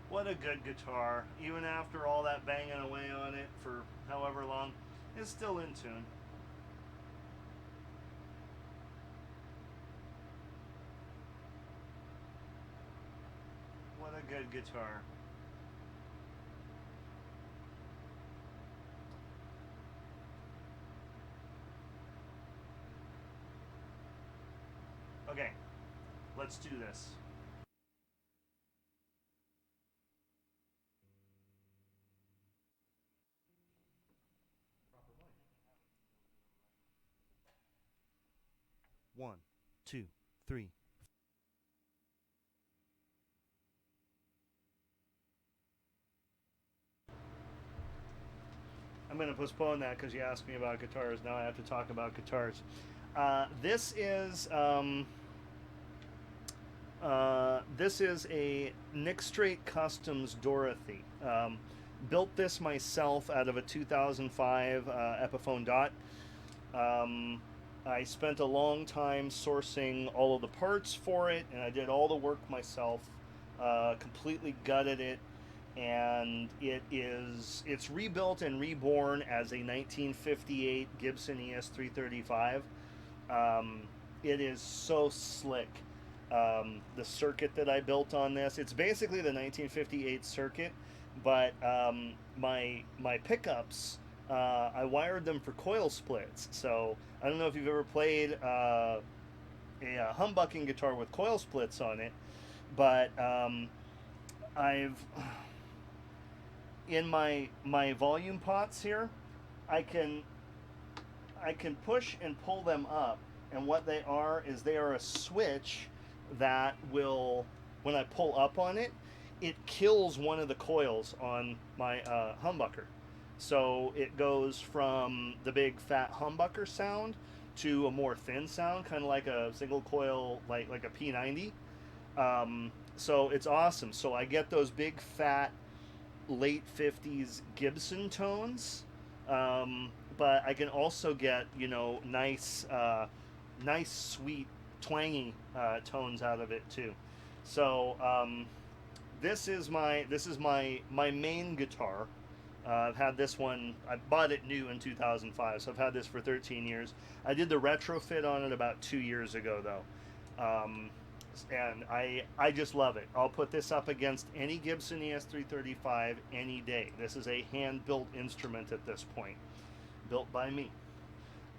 What a good guitar. Even after all that banging away on it for however long, it's still in tune. What a good guitar. Okay, let's do this. One, two, three. I'm going to postpone that because you asked me about guitars. Now I have to talk about guitars. This is a Nick Strait Customs Dorothy. Built this myself out of a 2005 Epiphone Dot. I spent a long time sourcing all of the parts for it, and I did all the work myself. Completely gutted it, and it's rebuilt and reborn as a 1958 Gibson ES335. It is so slick. The circuit that I built on this, it's basically the 1958 circuit, but my pickups, I wired them for coil splits. So I don't know if you've ever played a humbucking guitar with coil splits on it, but I've in my volume pots here, I can push and pull them up, and what they are is they are a switch that will, when I pull up on it, it kills one of the coils on my humbucker. So it goes from the big fat humbucker sound to a more thin sound, kind of like a single coil, like a P90. So it's awesome. So I get those big fat late 50s Gibson tones, but I can also get, you know, nice sweet twangy tones out of it too. So this is my main guitar. I've had this one. I bought it new in 2005, so I've had this for 13 years. I did the retrofit on it about 2 years ago, though, and I just love it. I'll put this up against any Gibson ES335 any day. This is a hand-built instrument at this point, built by me.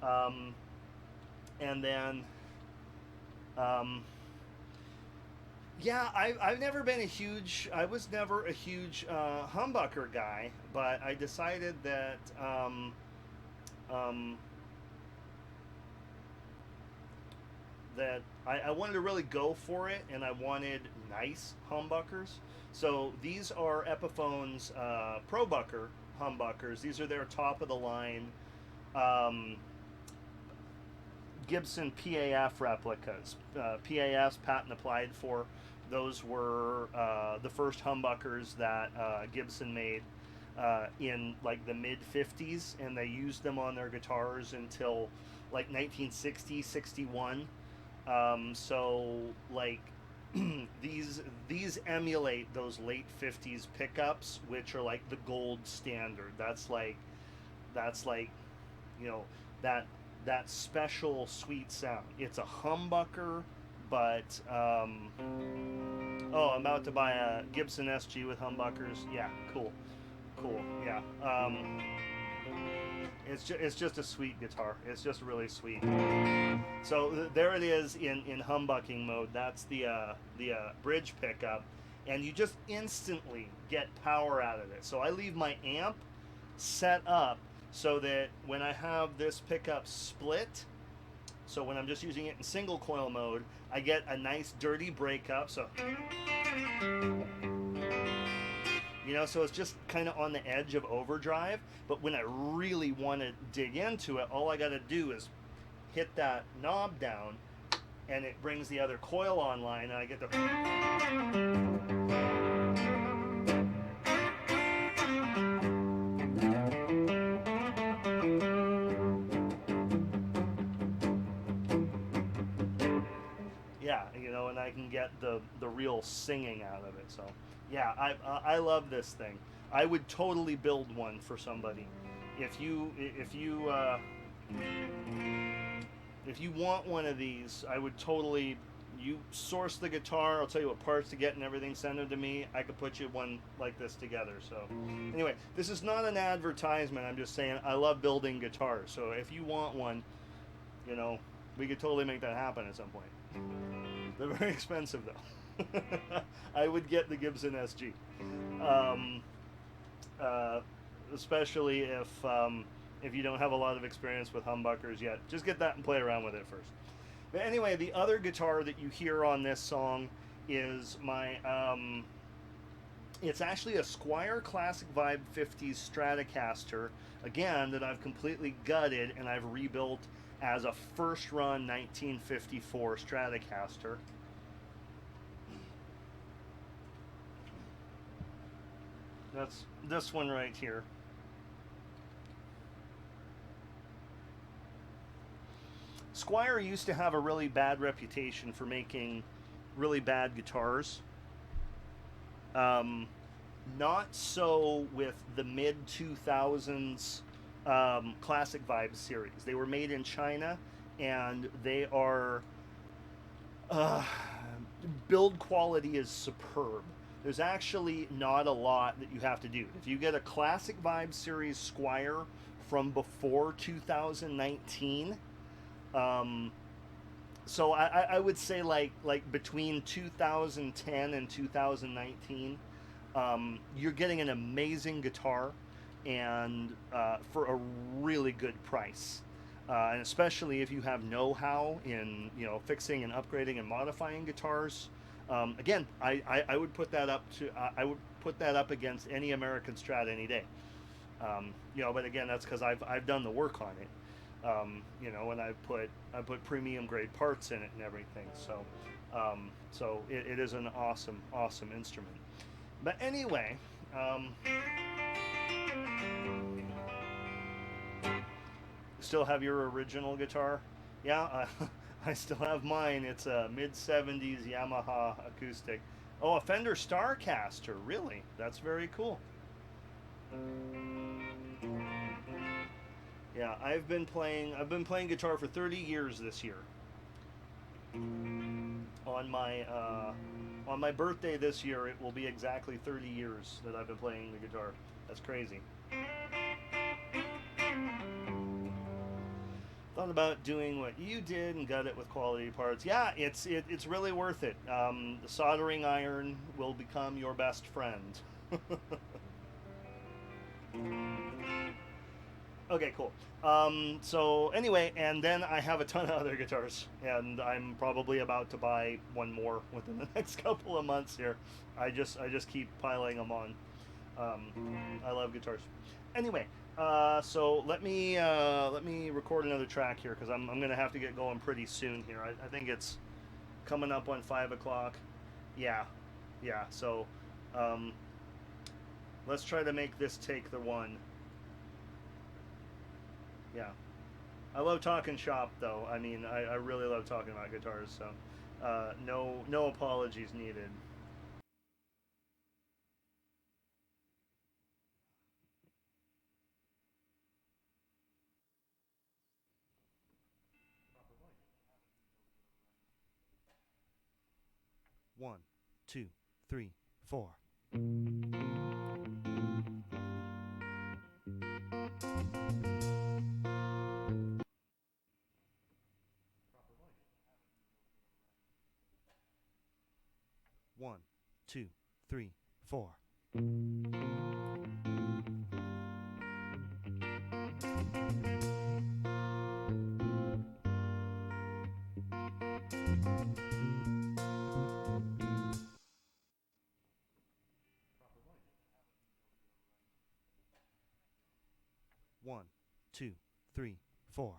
And then, yeah, I've never been a huge. I was never a huge humbucker guy, but I decided that that I wanted to really go for it, and I wanted nice humbuckers. So these are Epiphone's ProBucker humbuckers. These are their top of the line Gibson PAF replicas. PAF's patent applied for. Those were the first humbuckers that Gibson made in like the mid 50s, and they used them on their guitars until like 1960, 61. So like these emulate those late 50s pickups, which are like the gold standard. That's like you know, that special sweet sound. It's a humbucker, but oh, I'm about to buy a Gibson SG with humbuckers. Yeah, cool, yeah. It's just a sweet guitar. It's just really sweet. So there it is in humbucking mode. That's the bridge pickup, and you just instantly get power out of it. So I leave my amp set up so that when I have this pickup split, so when I'm just using it in single coil mode, I get a nice dirty breakup. So You know, so it's just kind of on the edge of overdrive. But when I really want to dig into it, all I got to do is hit that knob down, and it brings the other coil online, and I get the. Yeah, you know, and I can get the real singing out of it. So, yeah, I love this thing. I would totally build one for somebody. If you want one of these, I would totally. You source the guitar. I'll tell you what parts to get and everything. Send them to me. I could put you one like this together. So, anyway, this is not an advertisement. I'm just saying I love building guitars. So if you want one, you know, we could totally make that happen at some point. They're very expensive though. I would get the Gibson SG, uh, especially if you don't have a lot of experience with humbuckers yet. Just get that and play around with it first. But anyway, the other guitar that you hear on this song is my. It's actually a Squier Classic Vibe 50s Stratocaster, again, that I've completely gutted and I've rebuilt as a first run 1954 Stratocaster. That's this one right here. Squier used to have a really bad reputation for making really bad guitars. Not so with the mid 2000s Classic Vibes series. They were made in China, and they are build quality is superb. There's actually not a lot that you have to do. If you get a Classic Vibes series Squier from before 2019, so I would say like between 2010 and 2019, you're getting an amazing guitar, and for a really good price, and especially if you have know-how in fixing and upgrading and modifying guitars. Again, I would put that up to I would put that up against any American Strat any day. But again, that's because I've done the work on it. And I put premium grade parts in it and everything. So it is an awesome instrument. But anyway, still have your original guitar? Yeah, I still have mine. It's a mid-70s Yamaha acoustic. Oh, a Fender Starcaster. Really? That's very cool. Yeah, I've been playing guitar for 30 years this year. On my birthday this year, it will be exactly 30 years that I've been playing the guitar. That's crazy. Thought about doing what you did and gut it with quality parts. Yeah, it's really worth it. The soldering iron will become your best friend. Okay, cool. So anyway, and then I have a ton of other guitars, and I'm probably about to buy one more within the next couple of months here. I just keep piling them on. I love guitars. Anyway, so let me record another track here because I'm gonna have to get going pretty soon here. I think it's coming up on 5 o'clock. Yeah. So let's try to make this take the one. Yeah. I love talking shop, though. I mean, I really love talking about guitars, so no apologies needed. One, two, three, four. One, two, three, four. 1, 2, 3, 4.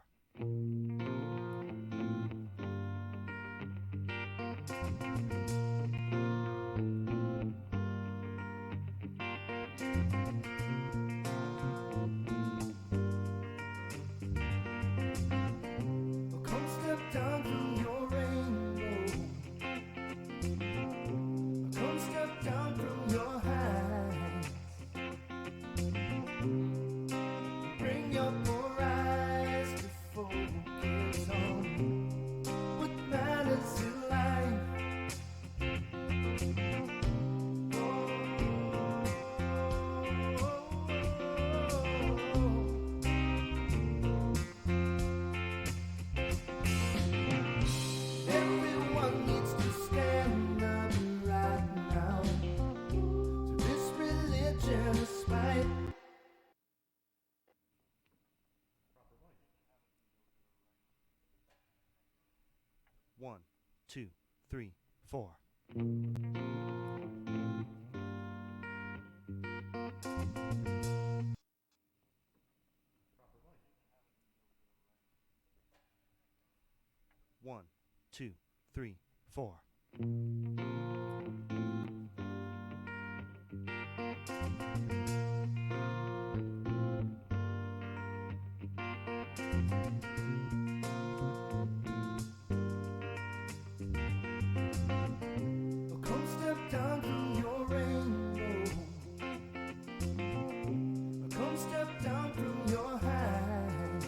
Come step down from your rainbow. Come step down from your heights. Bring your poor eyes to focus on what matters in life. Everyone needs to stand up right now to this religious fight. 1, 2, 3, 4. One, two, three, four. Come step down from your rainbow. Come step down from your heights.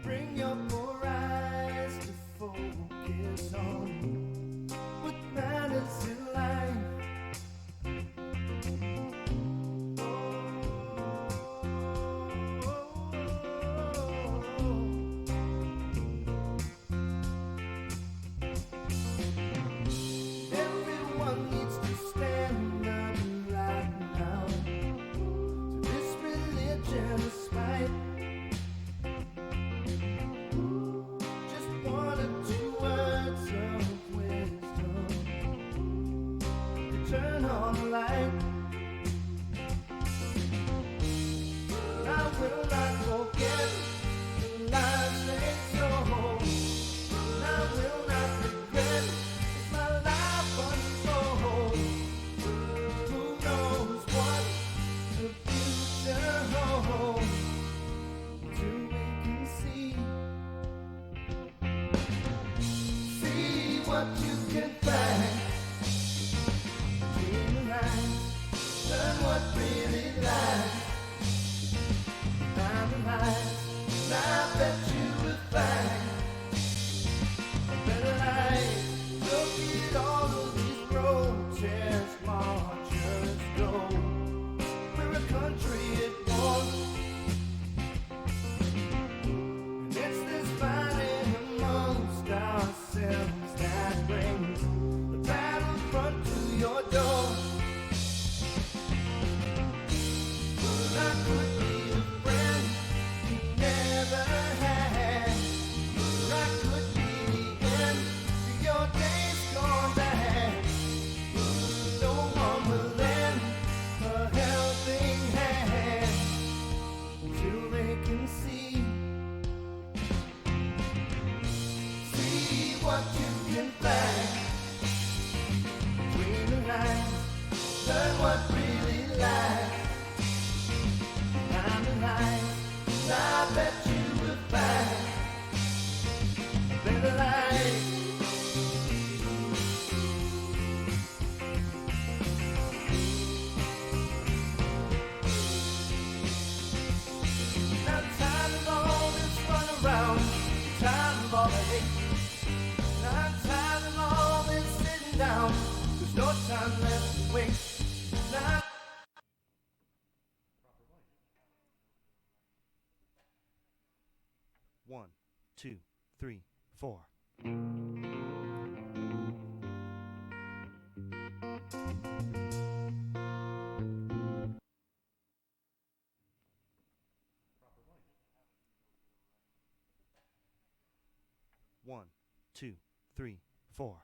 Bring your poor eyes to focus on what matters in life. Everyone needs to stand up right now to this religious fight. Just one or two words of wisdom to turn on the light. I will not forget the lives they told. I will not regret as my life unfolds. Who knows what the future holds? Till we can see what you can find. Between the lines, learn what really lies. Find the lies, and I bet you will find a better life. Look at all of these protest marchers go. We're a country at war, and it's this fighting amongst ourselves that brings the battlefront to your door. I could be the friend you never had. I could be the end to your days gone bad. No one will lend a helping hand till they can see what you can find. Between the lines, learn what really lies. Find the light, and I bet you will find a better life. Now tired of all this run around, tired of all the hate. Now I'm tired of all this sitting down. There's no time left to waste. Now 1, 2, 3, 4. One, two, three, four.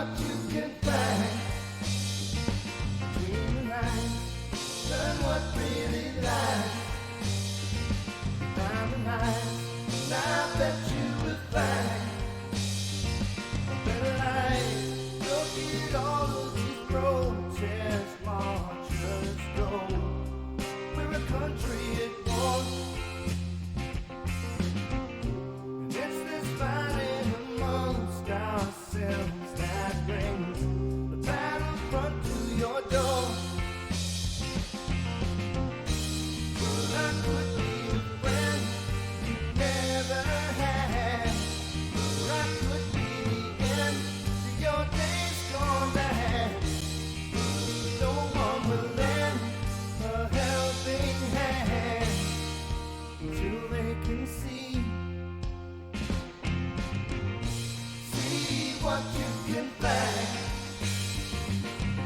what you can find between the lines. Learn what really lies behind the lines. And I bet you will find a better life. Look at all of these protest marchers go. We're a country at war. And it's this fighting amongst ourselves that brings the battlefront to your door. Well, I could be a friend you never had. Or I could be the end to your days gone bad. No one will lend a helping hand till they can see what you can find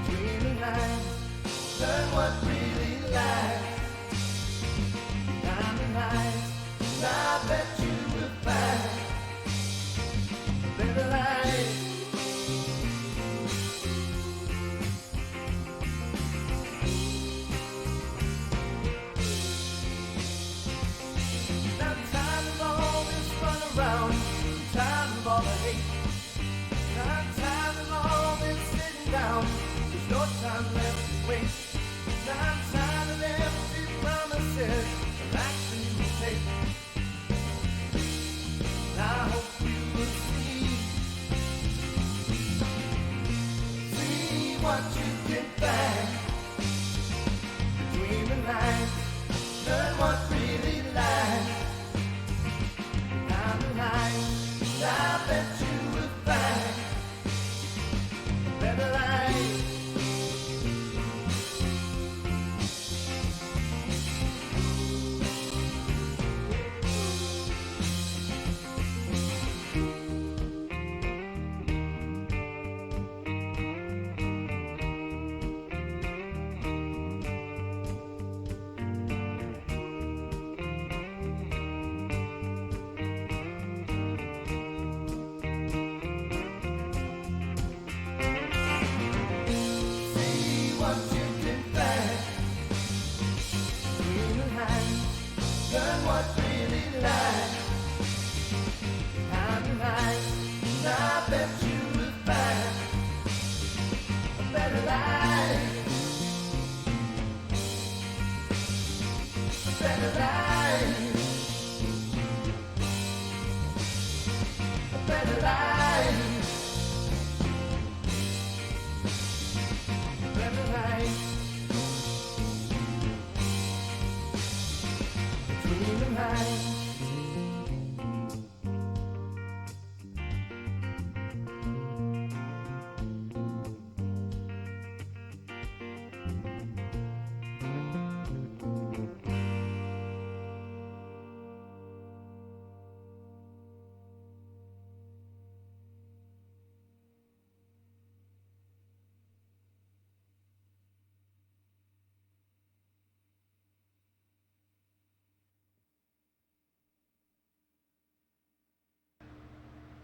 between the lines. Learn what really lies behind the lines. And I bet you will find a better life. Now time of all this run around, time of all the hate. I'm tired of all this sitting down. There's no time left to waste. I'm tired of empty promises of action you take. And I hope you will see what you can find between the lines. Learn what really lies behind the lines. And I bet you will find better life.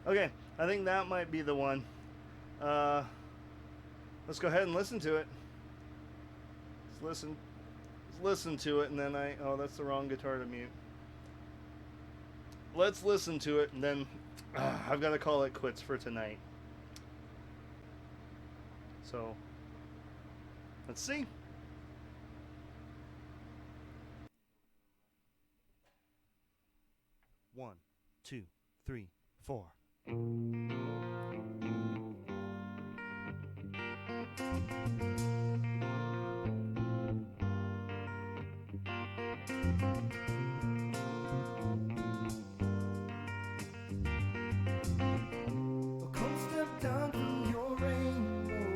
Okay, I think that might be the one. Let's go ahead and listen to it. Let's listen to it, and then oh, that's the wrong guitar to mute. Let's listen to it, and then I've got to call it quits for tonight. So, let's see. One, two, three, 4. Come step down from your rainbow.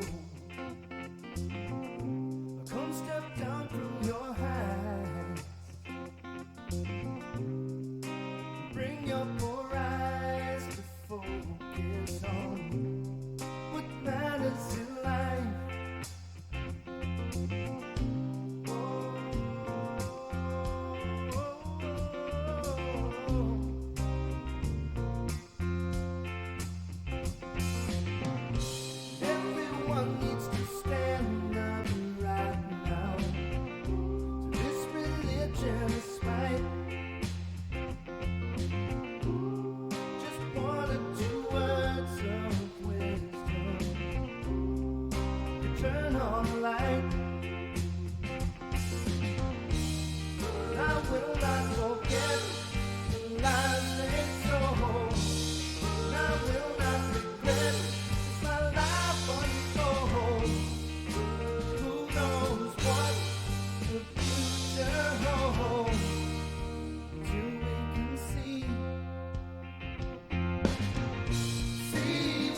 Come step down from your heights. Bring your poor eyes to focus on what matters in life.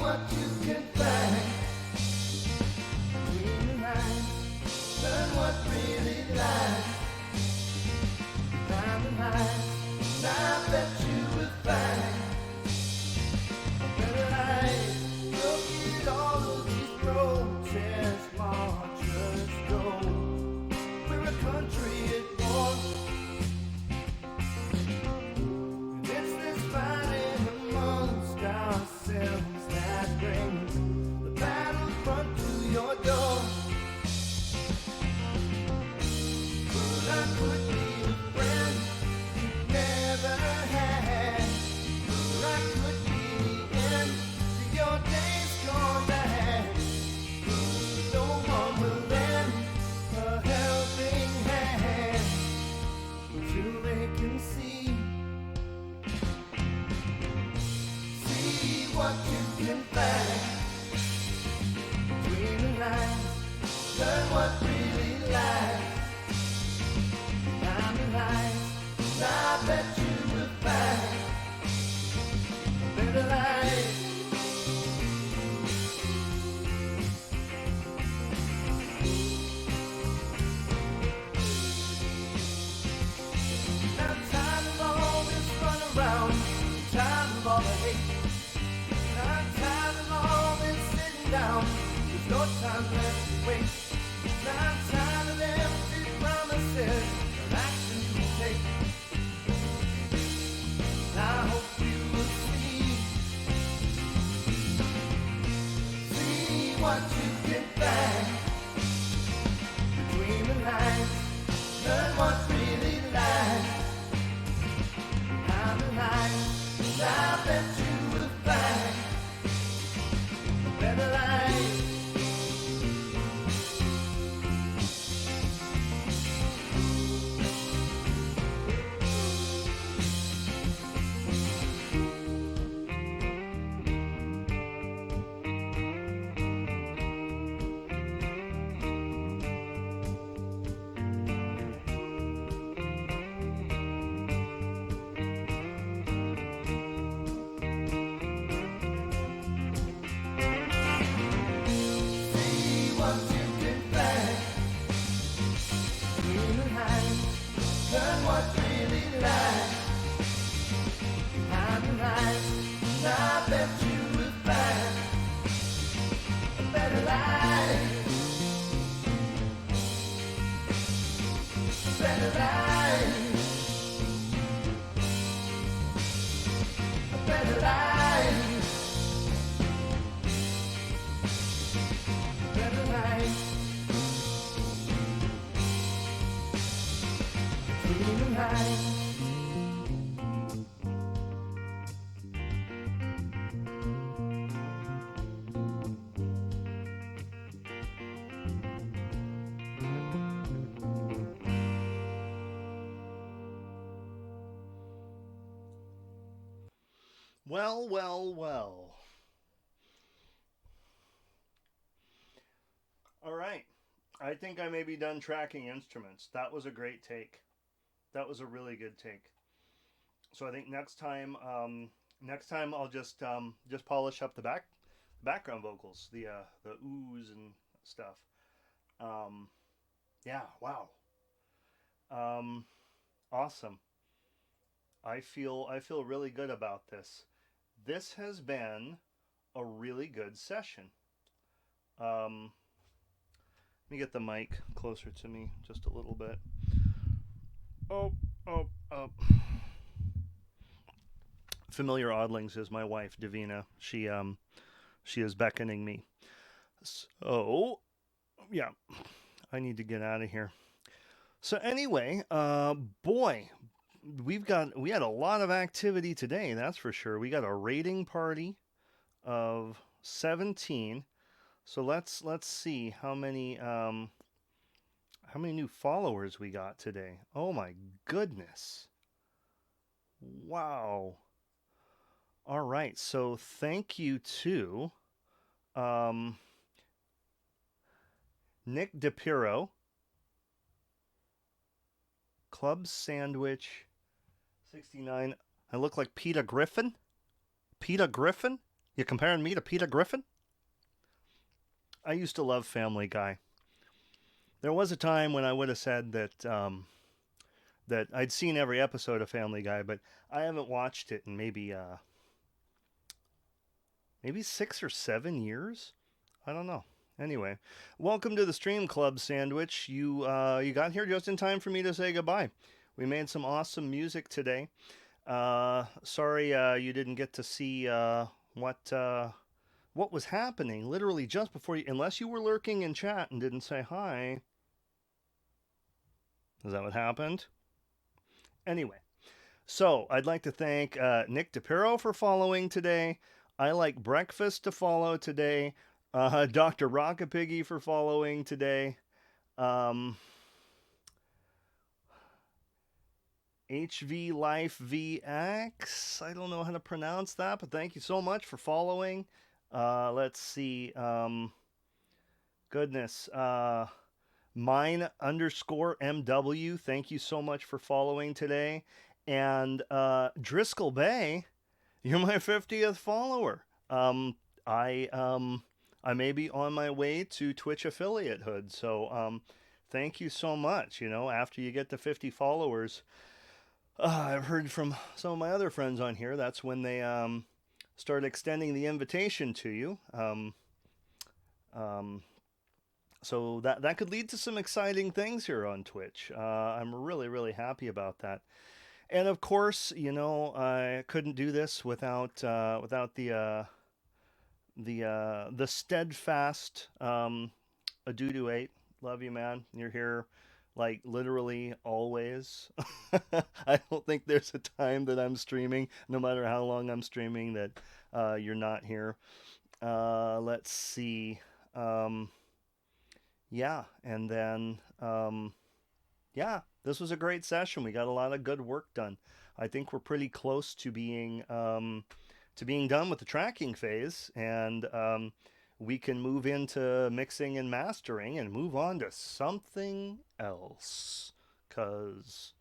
what you can find between the lines. Learn what really lies behind the lines. And I bet you will find a better life. Look at all of these protest marchers go. We're a country at war. And it's this fighting amongst ourselves that brings the battlefront to your door. Well, I could be the friend you never had. Or I could be the end to your days gone bad. No one will lend a helping hand until they can see what you can find between the lines. Learn what really lies behind the lines. And I bet you will find a better life. I'm tired of all this run around, tired of all the hate. I'm tired of all this sitting down. There's no time left to waste. I'm tired of empty promises and actions we take. I hope you will see what you can find between the lines. Learn what really lies behind the lines. And I bet you will find a better life. See what you can find between the lines. Learn what really lies behind the lines. And I bet you will find a better life. A better life. A better life. Better life between the lines. Well, well, well. All right. I think I may be done tracking instruments. That was a great take. That was a really good take. So I think next time I'll just polish up the background vocals, the oohs and stuff. Yeah, wow. Awesome. I feel really good about this. This has been a really good session. Let me get the mic closer to me just a little bit. Oh. Familiar Oddlings is my wife, Davina. She is beckoning me. So, yeah, I need to get out of here. So anyway, boy, we had a lot of activity today, that's for sure. We got a rating party of 17. So let's see how many new followers we got today. Oh my goodness. Wow. All right. So thank you to Nick DePiro, Club Sandwich 69. I look like Peter Griffin? Peter Griffin? You comparing me to Peter Griffin? I used to love Family Guy. There was a time when I would have said that I'd seen every episode of Family Guy, but I haven't watched it in maybe 6 or 7 years. I don't know. Anyway, welcome to the Stream Club, Sandwich. You got here just in time for me to say goodbye. We made some awesome music today. Sorry you didn't get to see what was happening literally just before you, unless you were lurking in chat and didn't say hi. Is that what happened? Anyway, so I'd like to thank Nick DePiro for following today. I Like Breakfast to follow today. Dr. Rockapiggy for following today. HV Life VX. I don't know how to pronounce that, but thank you so much for following. Let's see. Goodness. Mine_MW. Thank you so much for following today. And Driscoll Bay, you're my 50th follower. I may be on my way to Twitch affiliatehood, so thank you so much. You know, after you get to 50 followers, I've heard from some of my other friends on here. That's when they start extending the invitation to you. So that could lead to some exciting things here on Twitch. I'm really, really happy about that. And of course, you know, I couldn't do this without the steadfast Adudu8. Love you, man. You're here like literally always. I don't think there's a time that I'm streaming, no matter how long I'm streaming, that you're not here. Let's see. Yeah, and then yeah, this was a great session. We got a lot of good work done. I think we're pretty close to being done with the tracking phase, and we can move into mixing and mastering and move on to something else. 'Cause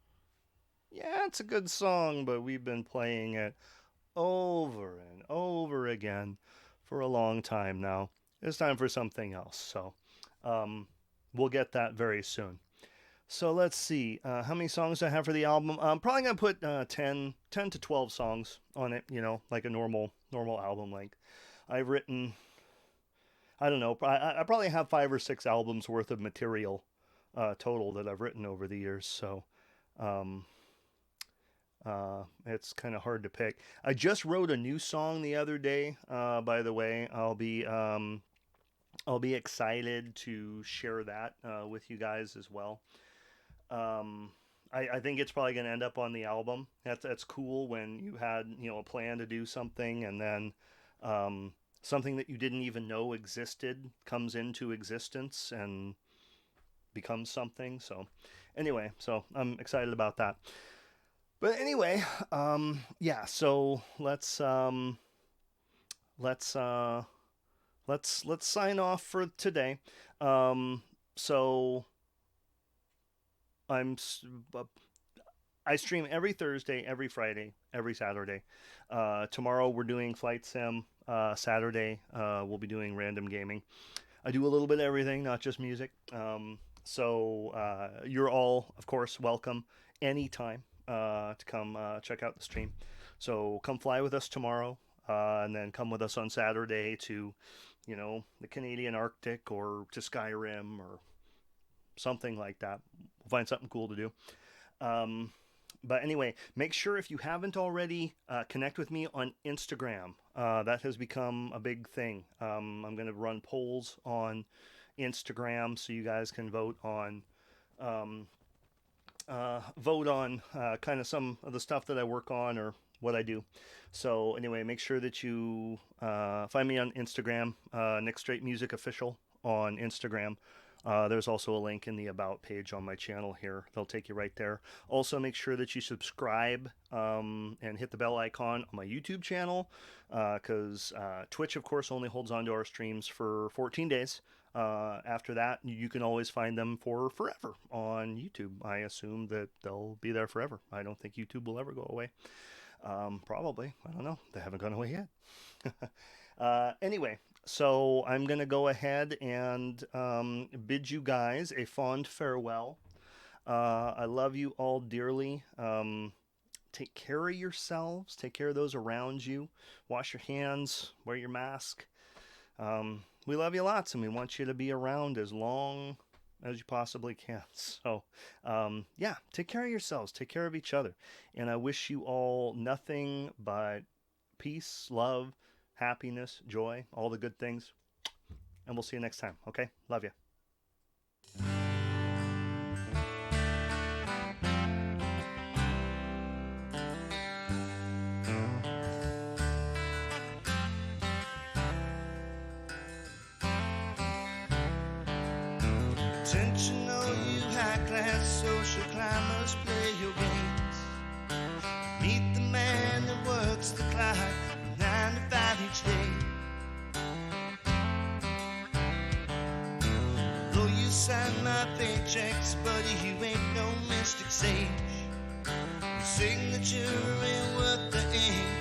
yeah, it's a good song, but we've been playing it over and over again for a long time now. It's time for something else. So we'll get that very soon. So let's see how many songs I have for the album. I'm probably gonna put 10 to 12 songs on it, you know, like a normal album length. I've written, I don't know, I probably have 5 or 6 albums worth of material total that I've written over the years. So it's kind of hard to pick. I just wrote a new song the other day, by the way. I'll be excited to share that with you guys as well. I think it's probably going to end up on the album. That's cool when you had, you know, a plan to do something, and then something that you didn't even know existed comes into existence and becomes something. So anyway, so I'm excited about that. But anyway, yeah, so let's sign off for today. So I stream every Thursday, every Friday, every Saturday. Tomorrow we're doing Flight Sim. Saturday we'll be doing random gaming. I do a little bit of everything, not just music. So you're all, of course, welcome anytime to come check out the stream. So come fly with us tomorrow, and then come with us on Saturday to, you know, the Canadian Arctic or to Skyrim or something like that. We'll find something cool to do. But anyway, make sure, if you haven't already, connect with me on Instagram. That has become a big thing. I'm going to run polls on Instagram so you guys can vote on kind of some of the stuff that I work on or what I do. So anyway, make sure that you find me on Instagram, Nick Straight Music Official on Instagram. There's also a link in the About page on my channel here. They'll take you right there. Also, make sure that you subscribe and hit the bell icon on my YouTube channel, because Twitch, of course, only holds on to our streams for 14 days. After that, you can always find them for forever on YouTube. I assume that they'll be there forever. I don't think YouTube will ever go away. Probably. I don't know. They haven't gone away yet. Anyway, so I'm going to go ahead and bid you guys a fond farewell. I love you all dearly. Take care of yourselves. Take care of those around you. Wash your hands. Wear your mask. We love you lots, and we want you to be around as long as you possibly can. So, yeah, take care of yourselves. Take care of each other. And I wish you all nothing but peace, love, happiness, joy, all the good things. And we'll see you next time, okay? Love you. Attention, all you high-class social climbers, play your games. Meet the man that works the clock from 9 to 5 each day. Though you sign my paychecks, buddy, you ain't no mystic sage. Your signature ain't worth the ink